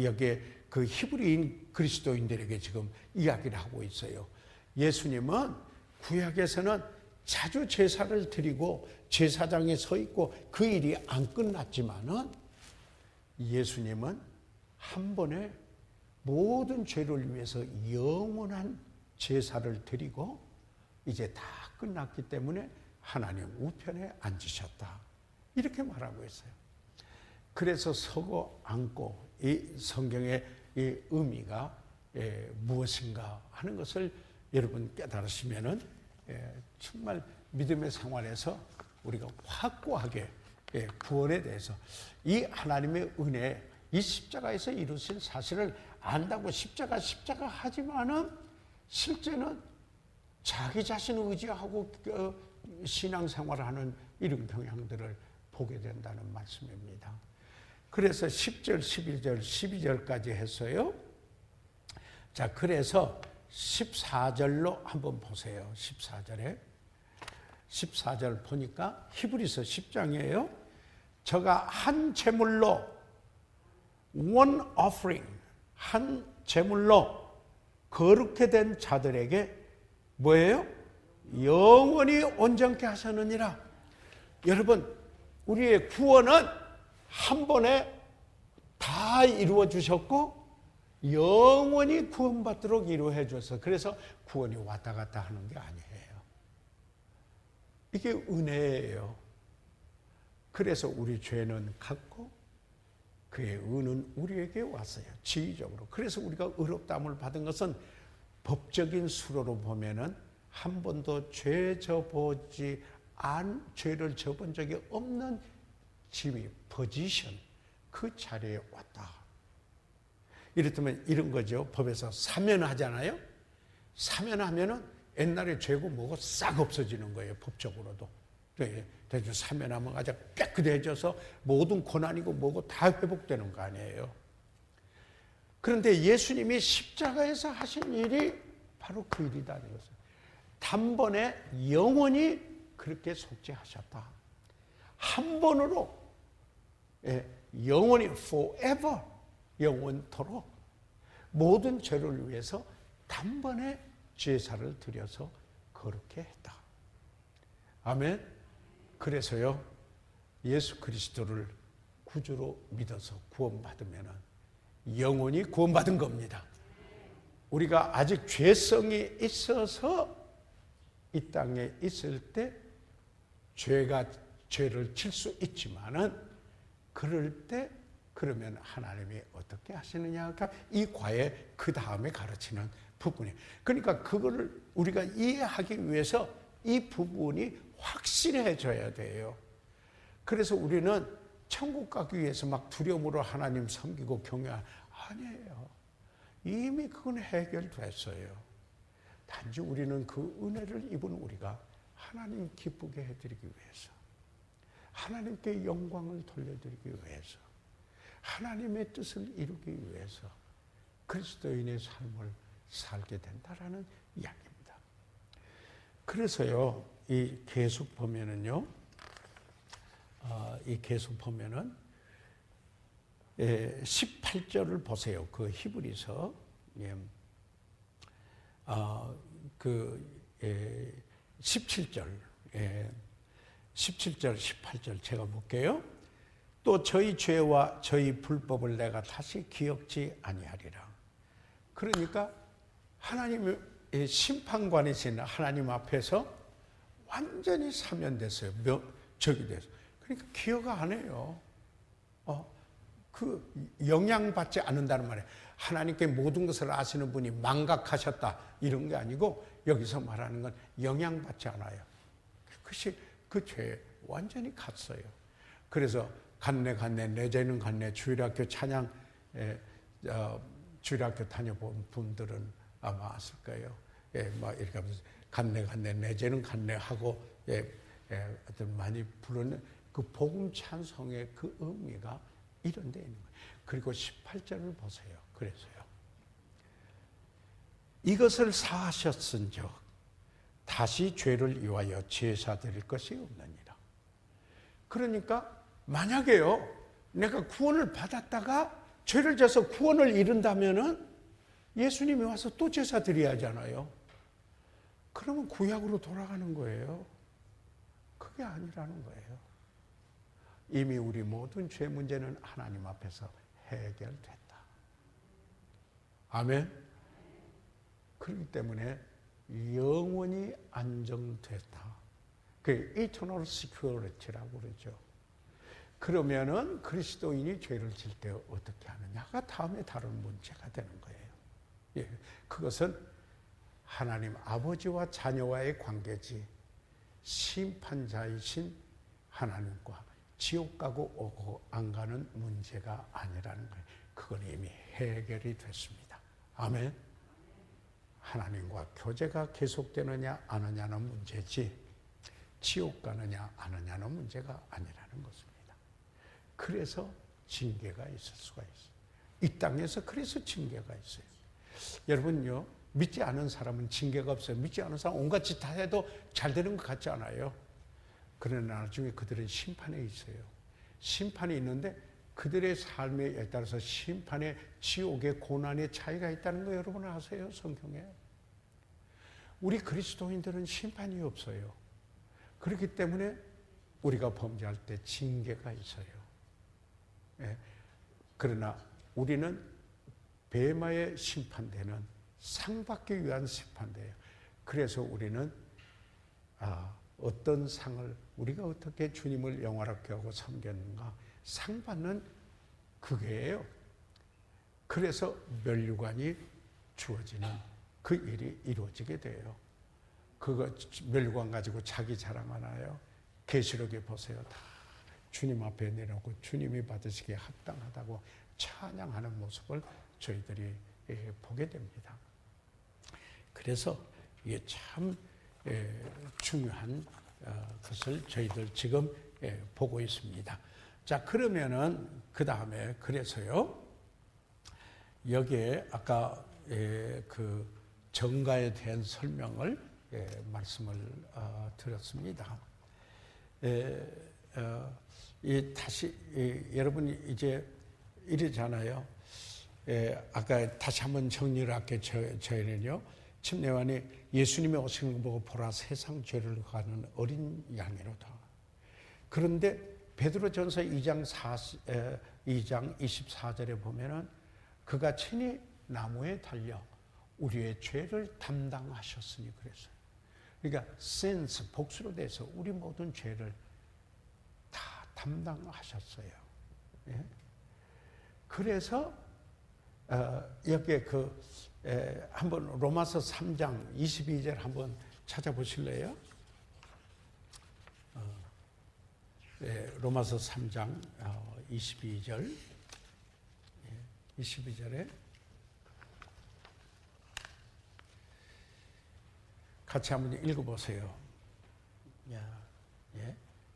여기에 그 히브리인 그리스도인들에게 지금 이야기를 하고 있어요. 예수님은 구약에서는 자주 제사를 드리고 제사장에 서 있고 그 일이 안 끝났지만은 예수님은 한 번에 모든 죄를 위해서 영원한 제사를 드리고 이제 다 끝났기 때문에 하나님 우편에 앉으셨다. 이렇게 말하고 있어요. 그래서 서고 앉고 이 성경의 이 의미가 무엇인가 하는 것을 여러분 깨달으시면은 정말 믿음의 생활에서 우리가 확고하게 구원에 대해서 이 하나님의 은혜, 이 십자가에서 이루신 사실을 안다고 십자가 하지만은 실제는 자기 자신을 의지하고 신앙생활을 하는 이런 경향들을 보게 된다는 말씀입니다. 그래서 10절, 11절, 12절까지 했어요. 자, 그래서 14절로 한번 보세요. 14절 보니까 히브리서 10장이에요. 저가 한 제물로 one offering, 한 제물로 거룩게 된 자들에게 뭐예요? 영원히 온전케 하셨느니라. 여러분, 우리의 구원은 한 번에 다 이루어 주셨고 영원히 구원받도록 이루어 줘서 그래서 구원이 왔다 갔다 하는 게 아니에요. 이게 은혜예요. 그래서 우리 죄는 갔고 그의 은은 우리에게 왔어요. 지위적으로. 그래서 우리가 의롭다함을 받은 것은 법적인 수로로 보면은 한 번도 죄를 저본 적이 없는 지위, 포지션, 그 자리에 왔다. 이렇다면 이런 거죠. 법에서 사면하잖아요. 사면하면은 옛날에 죄고 뭐고 싹 없어지는 거예요. 법적으로도. 대충 사면하면 아주 깨끗해져서 모든 고난이고 뭐고 다 회복되는 거 아니에요. 그런데 예수님이 십자가에서 하신 일이 바로 그 일이다는 것을 단번에 영원히 그렇게 속죄하셨다. 한 번으로 영원히 forever 영원토록 모든 죄를 위해서 단번에 제사를 드려서 거룩게 했다. 아멘. 그래서요, 예수 그리스도를 구주로 믿어서 구원받으면 영원히 구원받은 겁니다. 우리가 아직 죄성이 있어서 이 땅에 있을 때 죄를 칠 수 있지만은 그럴 때 그러면 하나님이 어떻게 하시느냐가 이 과에 그 다음에 가르치는 부분이에요. 그러니까 그거를 우리가 이해하기 위해서 이 부분이 확실해져야 돼요. 그래서 우리는 천국 가기 위해서 막 두려움으로 하나님 섬기고 아니에요. 이미 그건 해결됐어요. 단지 우리는 그 은혜를 입은 우리가 하나님 기쁘게 해드리기 위해서, 하나님께 영광을 돌려드리기 위해서, 하나님의 뜻을 이루기 위해서 그리스도인의 삶을 살게 된다라는 이야기입니다. 그래서요, 이 계속 보면은요, 이 계속 보면은 18절을 보세요. 그 히브리서 17절, 17절, 18절 제가 볼게요. 또 저희 죄와 저희 불법을 내가 다시 기억지 아니하리라. 그러니까 하나님의 심판관이신 하나님 앞에서 완전히 사면됐어요. 적이 됐어요. 그러니까 기억 안 해요. 그 영향받지 않는다는 말이에요. 하나님께 모든 것을 아시는 분이 망각하셨다 이런 게 아니고 여기서 말하는 건 영향받지 않아요. 그것이 그 죄에 완전히 갔어요. 그래서 갔네 내 죄는 갔네 주일학교 찬양 주일학교 다녀본 분들은 아마 아실 거예요. 막 이렇게 하면서 갔네 내 죄는 갔네 하고 어떤 많이 부르는 그 복음 찬송의 그 의미가 이런 데 있는 거예요. 그리고 18절을 보세요. 그래서요. 이것을 사하셨은즉 다시 죄를 위하여 제사 드릴 것이 없느니라. 그러니까 만약에요, 내가 구원을 받았다가 죄를 져서 구원을 잃은다면은 예수님이 와서 또 제사 드려야 하잖아요. 그러면 구약으로 돌아가는 거예요. 그게 아니라는 거예요. 이미 우리 모든 죄 문제는 하나님 앞에서 해결됐다. 아멘. 그렇기 때문에 영원히 안정됐다. 그 eternal security라고 그러죠. 그러면은 그리스도인이 죄를 질 때 어떻게 하느냐가 다음에 다른 문제가 되는 거예요. 예, 그것은 하나님 아버지와 자녀와의 관계지 심판자이신 하나님과 지옥 가고 오고 안 가는 문제가 아니라는 거예요. 그건 이미 해결이 됐습니다. 아멘. 하나님과 교제가 계속되느냐 안 하느냐는 문제지 지옥 가느냐 안 하느냐는 문제가 아니라는 것입니다. 그래서 징계가 있을 수가 있어요. 이 땅에서 그래서 징계가 있어요. 여러분요, 믿지 않은 사람은 징계가 없어요. 믿지 않은 사람은 온갖 짓 다 해도 잘 되는 것 같지 않아요? 그러나 나중에 그들은 심판에 있어요. 심판이 있는데 그들의 삶에 따라서 심판의 지옥의 고난의 차이가 있다는 거 여러분 아세요? 성경에. 우리 그리스도인들은 심판이 없어요. 그렇기 때문에 우리가 범죄할 때 징계가 있어요. 예. 그러나 우리는 베마에 심판되는 상받기 위한 심판대예요. 그래서 우리는 어떤 상을 우리가 어떻게 주님을 영화롭게 하고 섬겼는가 상 받는 그게예요. 그래서 면류관이 주어지는 그 일이 이루어지게 돼요. 그거 면류관 가지고 자기 자랑하나요? 계시록에 보세요. 다 주님 앞에 내놓고 주님이 받으시기에 합당하다고 찬양하는 모습을 저희들이 보게 됩니다. 그래서 이게 참 중요한 것을 저희들 지금 보고 있습니다. 자, 그러면은 그 다음에 그래서요 여기에 아까 그 정가에 대한 설명을 말씀을 드렸습니다. 다시 여러분이 이제 이러잖아요. 아까 다시 한번 정리를 할게요. 저희는요. 침례요한이 예수님이 오신 걸 보고 보라 세상 죄를 가는 어린 양이로다. 그런데 베드로전서 2장 24절에 보면은 그가 친히 나무에 달려 우리의 죄를 담당하셨으니 그랬어요. 그러니까 sins 복수로 돼서 우리 모든 죄를 다 담당하셨어요. 예? 그래서 여기에 한번 로마서 3장 22절 한번 찾아보실래요? 로마서 3장 22절 22절에 같이 한번 읽어보세요.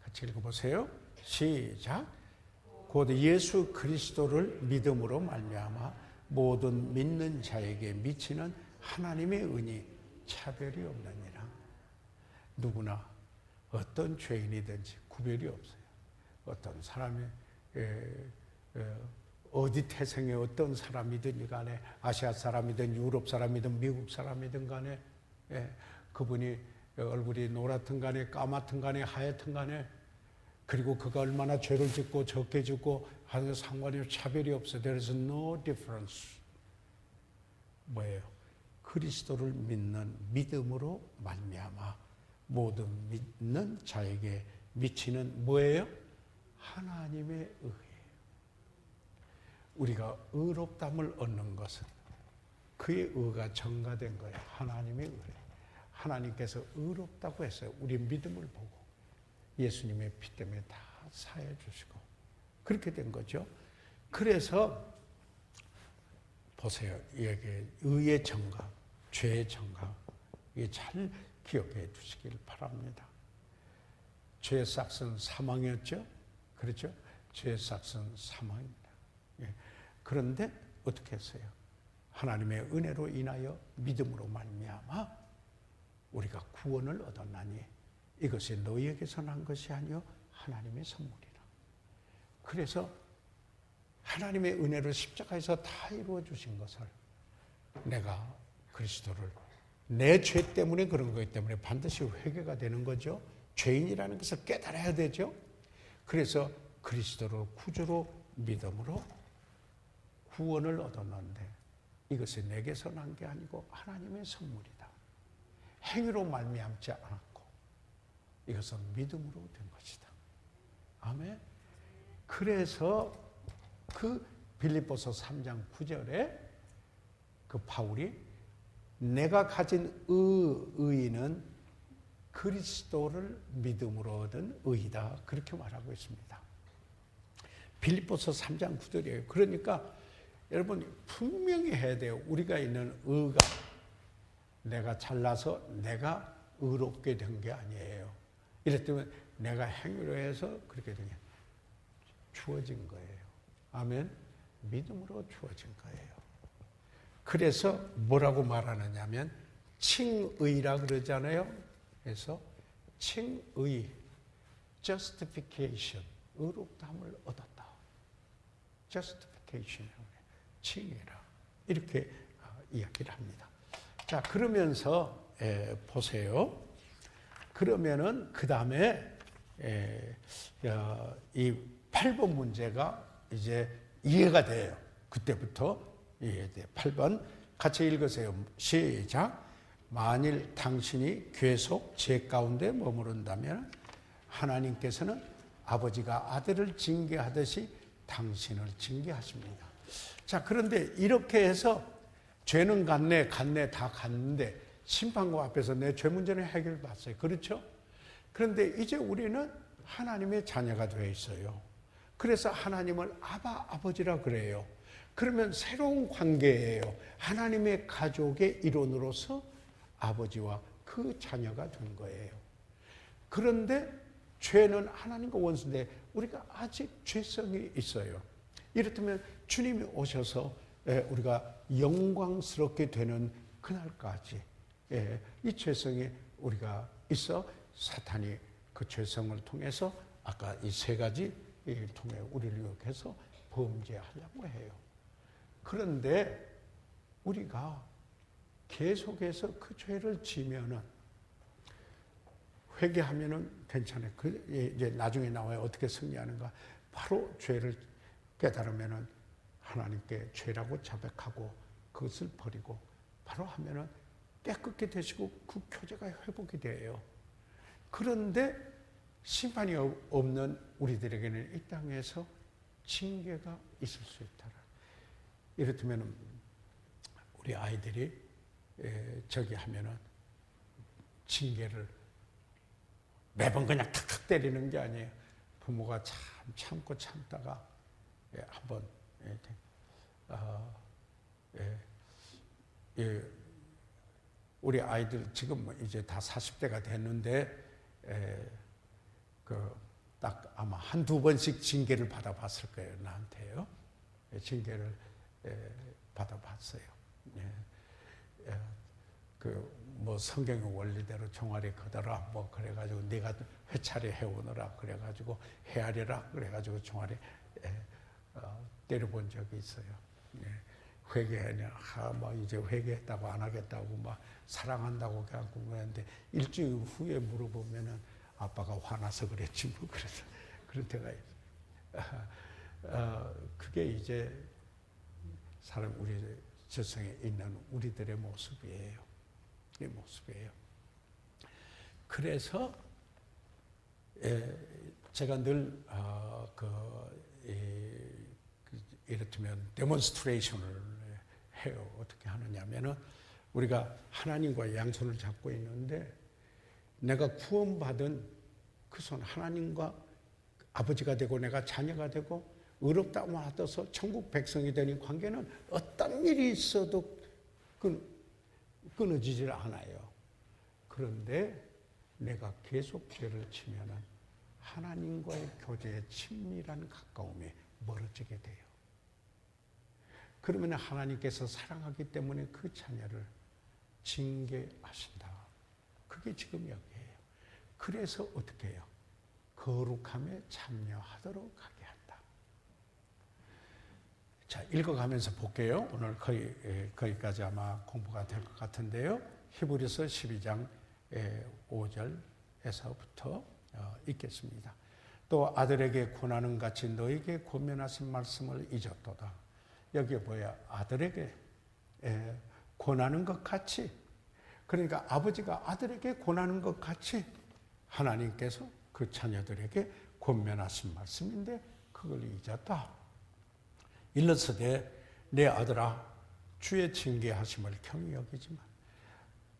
같이 읽어보세요. 시작. 곧 예수 그리스도를 믿음으로 말미암아 모든 믿는 자에게 미치는 하나님의 은이 차별이 없느니라. 누구나 어떤 죄인이든지 구별이 없어요. 어떤 사람이 어디 태생의 어떤 사람이든 간에 아시아 사람이든 유럽 사람이든 미국 사람이든 간에 그분이 얼굴이 노랗든 간에 까맣든 간에 하얗든 간에 그리고 그가 얼마나 죄를 짓고 적게 짓고 하는 상관이 차별이 없어요. There is no difference. 뭐예요? 그리스도를 믿는 믿음으로 말미암아 모든 믿는 자에게 미치는 뭐예요? 하나님의 의예요. 우리가 의롭담을 얻는 것은 그의 의가 전가된 거예요. 하나님의 의. 하나님께서 의롭다고 했어요. 우리 믿음을 보고 예수님의 피 때문에 다 사해 주시고 그렇게 된 거죠. 그래서 보세요. 여기 의의 정각, 죄의 정각 이게 잘 기억해 주시길 바랍니다. 죄의 삭은 사망이었죠. 그렇죠? 죄의 삭은 사망입니다. 그런데 어떻게 했어요? 하나님의 은혜로 인하여 믿음으로 말미암아 우리가 구원을 얻었나니 이것이 너희에게서 난 것이 아니요 하나님의 선물이라. 그래서 하나님의 은혜로 십자가에서 다 이루어 주신 것을 내가 그리스도를 내 죄 때문에 그런 거기 때문에 반드시 회개가 되는 거죠. 죄인이라는 것을 깨달아야 되죠. 그래서 그리스도를 구주로 믿음으로 구원을 얻었는데 이것이 내게서 난 게 아니고 하나님의 선물이다. 행위로 말미암지 않았고 이것은 믿음으로 된 것이다. 아멘. 그래서 그 빌립보서 3장 9절에 그 바울이 내가 가진 의의는 그리스도를 믿음으로 얻은 의이다. 그렇게 말하고 있습니다. 빌립보서 3장 9절이에요. 그러니까 여러분 분명히 해야 돼요. 우리가 있는 의가 내가 잘나서 내가 의롭게 된 게 아니에요. 이랬더니 내가 행위로 해서 그렇게 된 게 주어진 거예요. 아멘. 믿음으로 주어진 거예요. 그래서 뭐라고 말하느냐면 칭의라 그러잖아요. 그래서 칭의, justification, 의롭다함을 얻었다. justification이라고 해요. 칭의라. 이렇게 이야기를 합니다. 자, 그러면서 보세요. 그러면은 그 다음에 이 8번 문제가 이제 이해가 돼요. 그때부터 이해돼요. 8번 같이 읽으세요. 시작. 만일 당신이 계속 죄 가운데 머무른다면 하나님께서는 아버지가 아들을 징계하듯이 당신을 징계하십니다. 자, 그런데 이렇게 해서 죄는 갔네 다 갔는데 심판과 앞에서 내 죄 문제는 해결받았어요. 그렇죠? 그런데 이제 우리는 하나님의 자녀가 되어 있어요. 그래서 하나님을 아버지라 그래요. 그러면 새로운 관계예요. 하나님의 가족의 일원으로서 아버지와 그 자녀가 된 거예요. 그런데 죄는 하나님과 원수인데 우리가 아직 죄성이 있어요. 이렇다면 주님이 오셔서 우리가 영광스럽게 되는 그날까지 이 죄성이 우리가 있어 사탄이 그 죄성을 통해서 아까 이 세 가지를 통해 우리를 유혹해서 범죄하려고 해요. 그런데 우리가 계속해서 그 죄를 지면은 회개하면은 괜찮아요. 이제 나중에 나와요. 어떻게 승리하는가. 바로 죄를 깨달으면은 하나님께 죄라고 자백하고 그것을 버리고 바로 하면은 깨끗게 되시고 그 교제가 회복이 돼요. 그런데 심판이 없는 우리들에게는 이 땅에서 징계가 있을 수 있다. 이렇다면 우리 아이들이 저기 하면은 징계를 매번 그냥 탁탁 때리는 게 아니에요. 부모가 참고 참다가 한번 우리 아이들 지금 이제 다 40대가 됐는데 딱 아마 한두 번씩 징계를 받아봤을 거예요. 나한테요. 징계를 받아봤어요. 뭐 성경의 원리대로 종아리 걷어라 뭐 그래가지고 네가 회차례 해오느라 그래가지고 헤아려라 그래가지고 종아리 때려본 적이 있어요. 회개하냐 막 이제 회개했다고 안 하겠다고 막 사랑한다고 그냥 그러는데 일주일 후에 물어보면은 아빠가 화나서 그랬지 뭐 그래서 그런 때가 있어요. 그게 이제 사람 우리 저성에 있는 우리들의 모습이에요. 이 모습이에요. 그래서 제가 늘 이렇다면 데몬스트레이션을 해요. 어떻게 하느냐면은 우리가 하나님과 양손을 잡고 있는데 내가 구원받은 그 손 하나님과 아버지가 되고 내가 자녀가 되고 의롭다고 하셔서 천국 백성이 되는 관계는 어떤 일이 있어도 끊어지질 않아요. 그런데 내가 계속 죄를 치면은 하나님과의 교제의 친밀한 가까움에 멀어지게 돼요. 그러면 하나님께서 사랑하기 때문에 그 자녀를 징계하신다. 그게 지금 여기예요. 그래서 어떻게 해요? 거룩함에 참여하도록 하게 한다. 자, 읽어가면서 볼게요. 오늘 거기까지 아마 공부가 될 것 같은데요. 히브리서 12장 5절에서부터 읽겠습니다. 또 아들에게 권하는 같이 너에게 권면하신 말씀을 잊었도다. 여기에 뭐야? 아들에게 권하는 것 같이, 그러니까 아버지가 아들에게 권하는 것 같이 하나님께서 그 자녀들에게 권면하신 말씀인데 그걸 잊었다. 일러서되 내 아들아 주의 징계하심을 경히 여기지만,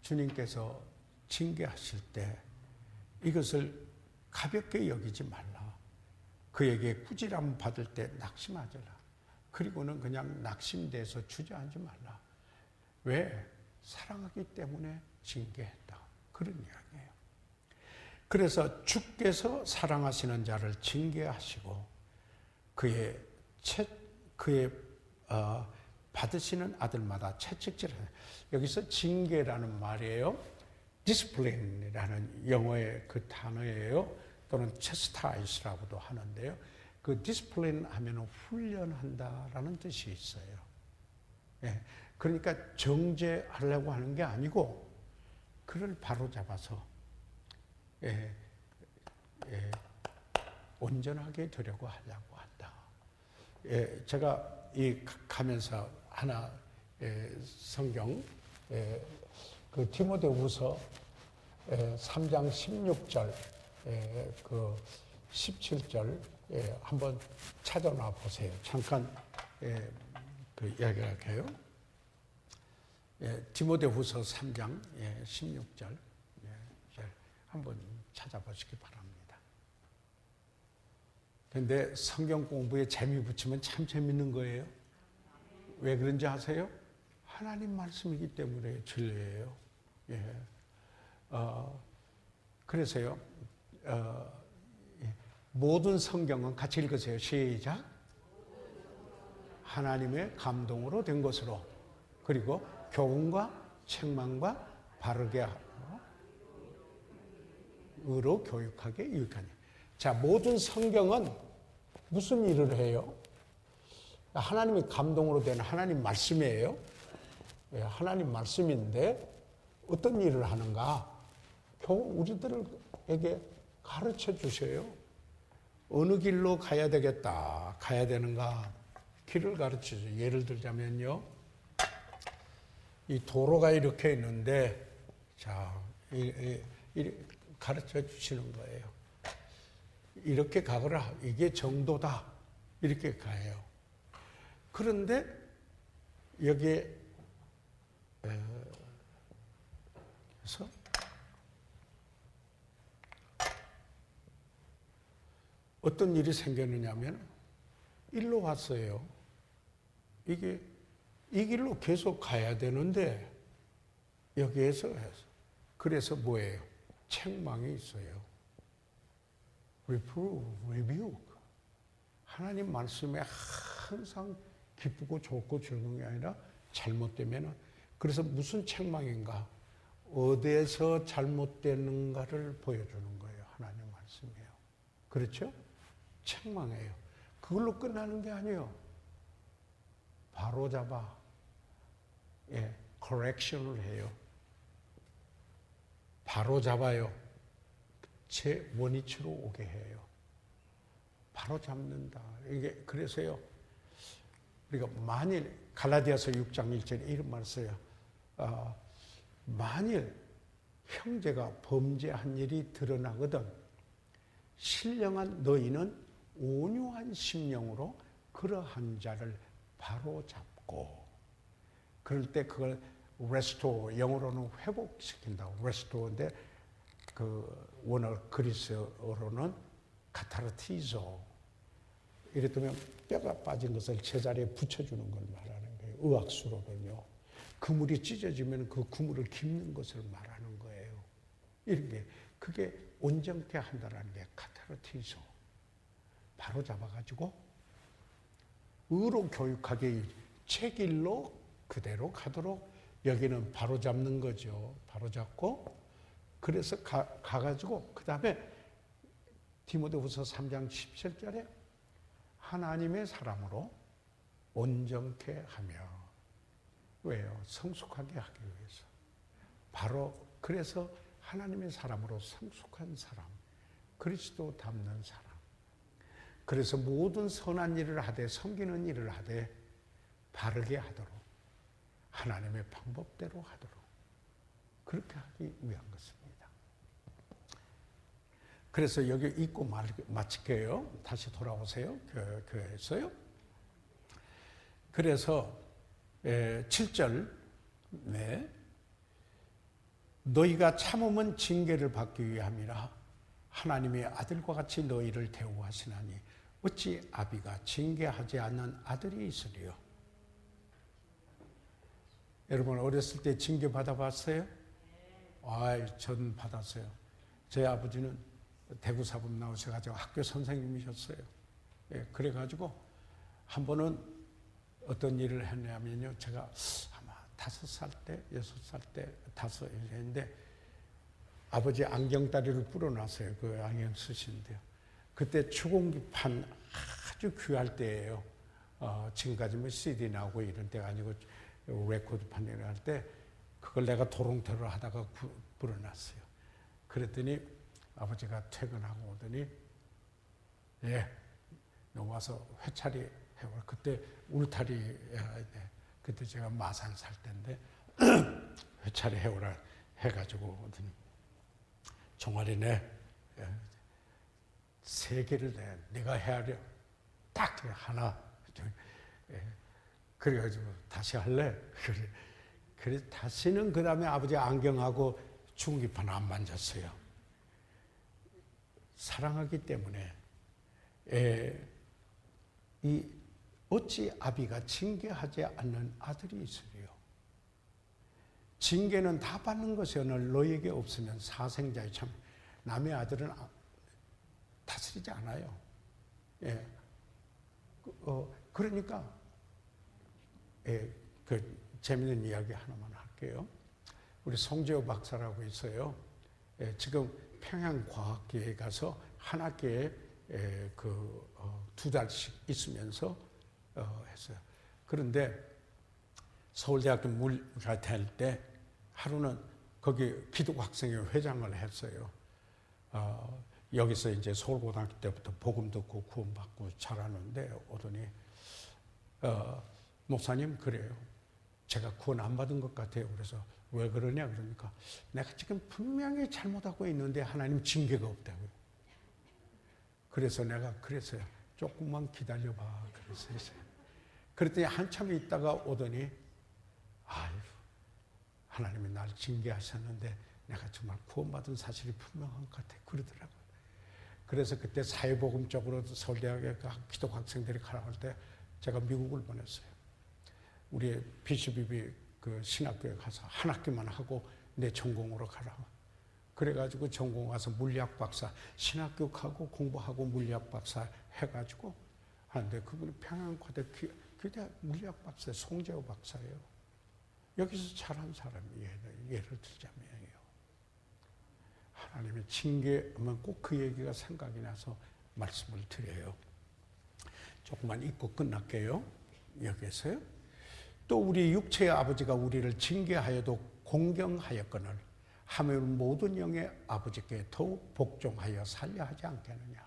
주님께서 징계하실 때 이것을 가볍게 여기지 말라. 그에게 꾸지람 받을 때 낙심하지라. 그리고는 그냥 낙심돼서 주저앉지 말라. 왜? 사랑하기 때문에 징계했다. 그런 이야기예요. 그래서 주께서 사랑하시는 자를 징계하시고 그의 받으시는 아들마다 채찍질하는, 여기서 징계라는 말이에요. discipline이라는 영어의 그 단어예요. 또는 chastise라고도 하는데요. 그 discipline 하면 훈련한다라는 뜻이 있어요. 예, 그러니까 정죄하려고 하는 게 아니고 그를 바로잡아서 온전하게 되려고 하려고 한다. 제가 이 가면서 하나 성경 그 디모데후서 3장 16절 그 17절 한번 찾아놔 보세요. 잠깐 그 이야기할게요. 디모데후서 3장 16절 한번 찾아보시기 바랍니다. 그런데 성경 공부에 재미 붙이면 참 재밌는 거예요. 왜 그런지 아세요? 하나님 말씀이기 때문에 진리예요. 그래서요. 모든 성경은 같이 읽으세요. 시작. 하나님의 감동으로 된 것으로, 그리고 교훈과 책망과 바르게 의로 교육하게 유익하니. 자, 모든 성경은 무슨 일을 해요? 하나님의 감동으로 된 하나님 말씀이에요. 하나님 말씀인데 어떤 일을 하는가? 우리들에게 가르쳐 주셔요. 어느 길로 가야 되겠다, 가야 되는가? 길을 가르쳐 줘요. 예를 들자면요. 이 도로가 이렇게 있는데, 자, 가르쳐 주시는 거예요. 이렇게 가거라. 이게 정도다. 이렇게 가요. 그런데 여기에 그래서 어떤 일이 생겼느냐면 일로 왔어요. 이게 이 길로 계속 가야 되는데 여기에서 해서, 그래서 뭐예요? 책망이 있어요. reprove, rebuke. 하나님 말씀에 항상 기쁘고 좋고 즐거운 게 아니라 잘못되면은, 그래서 무슨 책망인가? 어디에서 잘못되는가를 보여주는 거예요. 하나님 말씀이에요. 그렇죠? 책망이에요. 그걸로 끝나는 게 아니에요. 바로잡아, correction을 해요. 바로잡아요. 제 원위치로 오게 해요. 바로잡는다. 이게 그래서요. 우리가 만일 갈라디아서 6장 1절에 이런 말을 써요. 만일 형제가 범죄한 일이 드러나거든 신령한 너희는 온유한 심령으로 그러한 자를 바로잡고, 그럴 때 그걸 restore, 영어로는 회복시킨다고 restore인데 그 원어 그리스어로는 카타르티조. 이랬더니 뼈가 빠진 것을 제자리에 붙여주는 걸 말하는 거예요. 의학수로는요. 그물이 찢어지면 그 그물을 깁는 것을 말하는 거예요. 이런 게, 그게 온전케 한다는 게 카타르티조. 바로 잡아가지고 의로 교육하게 제 길로 그대로 가도록, 여기는 바로 잡는 거죠. 바로 잡고, 그래서 가가지고 그 다음에 디모데후서 3장 17절에 하나님의 사람으로 온전케 하며, 왜요? 성숙하게 하기 위해서. 바로 그래서 하나님의 사람으로 성숙한 사람, 그리스도 닮는 사람. 그래서 모든 선한 일을 하되 섬기는 일을 하되 바르게 하도록 하나님의 방법대로 하도록 그렇게 하기 위한 것입니다. 그래서 여기 읽고 마칠게요. 다시 돌아오세요. 교회에서요. 그래서 7절 너희가 참음은 징계를 받기 위함이라 하나님의 아들과 같이 너희를 대우하시나니 어찌 아비가 징계하지 않는 아들이 있으리요. 여러분 어렸을 때 징계 받아봤어요? 전 받았어요. 제 아버지는 대구 사범 나오셔가지고 학교 선생님이셨어요. 그래가지고 한 번은 어떤 일을 했냐면요. 제가 아마 5살 때, 6살 때, 5살인데 아버지 안경다리를 뿌려놨어요. 그 안경 쓰시는데요. 그때 추공기판 아주 귀할 때예요. 지금까지 뭐 CD 나오고 이런 때가 아니고 레코드판 할 때 그걸 내가 도롱토를 하다가 불어놨어요. 그랬더니 아버지가 퇴근하고 오더니 너 와서 회차리 해봐. 그때 울타리 그때 제가 마산 살 때인데 회차리 해오라 해가지고 오더니 종아리네 3개를 내가 헤아려 딱 하나 그래가지고 다시 할래? 그래 다시는 그 다음에 아버지 안경하고 중기판 안 만졌어요. 사랑하기 때문에 어찌 아비가 징계하지 않는 아들이 있으리요. 징계는 다 받는 것이 오늘 너에게 없으면 사생자의 참 남의 아들은 다스리지 않아요. 그러니까 그 재미있는 이야기 하나만 할게요. 우리 송재호 박사라고 있어요. 지금 평양과학계에 가서 한 학기에 2달씩 있으면서 했어요. 그런데 서울대학교 물가 될 때 하루는 거기 기독학생회 회장을 했어요. 여기서 이제 서울고등학교 때부터 복음 듣고 구원받고 자라는데 오더니 목사님 그래요. 제가 구원 안 받은 것 같아요. 그래서 왜 그러냐 그러니까 내가 지금 분명히 잘못하고 있는데 하나님 징계가 없다고요. 그래서 내가 그랬어요. 조금만 기다려봐. 그랬어요. 그랬더니 한참 있다가 오더니 하나님이 날 징계하셨는데 내가 정말 구원받은 사실이 분명한 것 같아. 그러더라고요. 그래서 그때 사회복음 쪽으로 서울대학에 기독학생들이 가라고 할 때 제가 미국을 보냈어요. 우리 BCBB 그 신학교에 가서 한 학기만 하고 내 전공으로 가라고. 그래가지고 전공 와서 물리학 박사, 신학교 가고 공부하고 물리학 박사 해가지고 하는데 그분이 평양과대 그때 물리학 박사 송재호 박사예요. 여기서 잘한 사람이에요. 예를 들자면요. 하나님의 징계하면 꼭 그 얘기가 생각이 나서 말씀을 드려요. 조금만 읽고 끝날게요. 여기에서요. 또 우리 육체의 아버지가 우리를 징계하여도 공경하였거늘 하면 모든 영의 아버지께 더욱 복종하여 살려 하지 않겠느냐.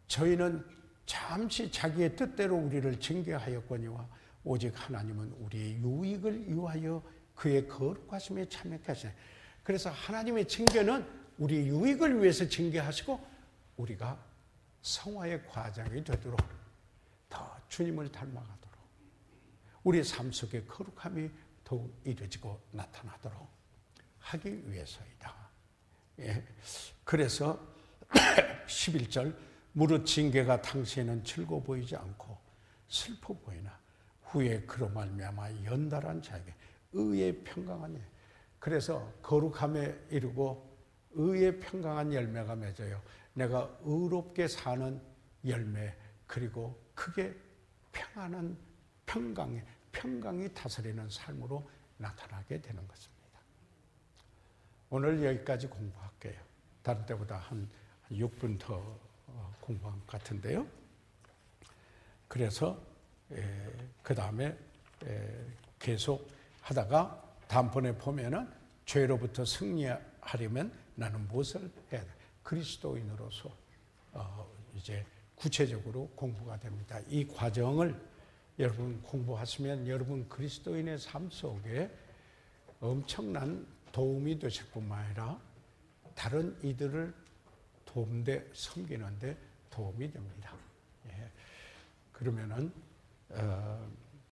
저희는 잠시 자기의 뜻대로 우리를 징계하였거니와 오직 하나님은 우리의 유익을 위하여 그의 거룩하심에 참여케 하시네. 그래서 하나님의 징계는 우리의 유익을 위해서 징계하시고 우리가 성화의 과정이 되도록 더 주님을 닮아가도록 우리의 삶 속에 거룩함이 더욱 이루어지고 나타나도록 하기 위해서이다. 그래서 11절 무릇 징계가 당시에는 즐거워 보이지 않고 슬퍼 보이나 후에 그로 말미암아 연달한 자에게 의의 평강한 일. 그래서 거룩함에 이르고 의의 평강한 열매가 맺어요. 내가 의롭게 사는 열매 그리고 크게 평안한 평강이 다스리는 삶으로 나타나게 되는 것입니다. 오늘 여기까지 공부할게요. 다른 때보다 한 6분 더 공부한 것 같은데요. 그래서 그 다음에 계속 하다가 다음번에 보면은 죄로부터 승리하려면 나는 무엇을 해야 돼? 그리스도인으로서 이제 구체적으로 공부가 됩니다. 이 과정을 여러분 공부하시면 여러분 그리스도인의 삶 속에 엄청난 도움이 되실 뿐만 아니라 다른 이들을 섬기는데 도움이 됩니다. 예. 그러면은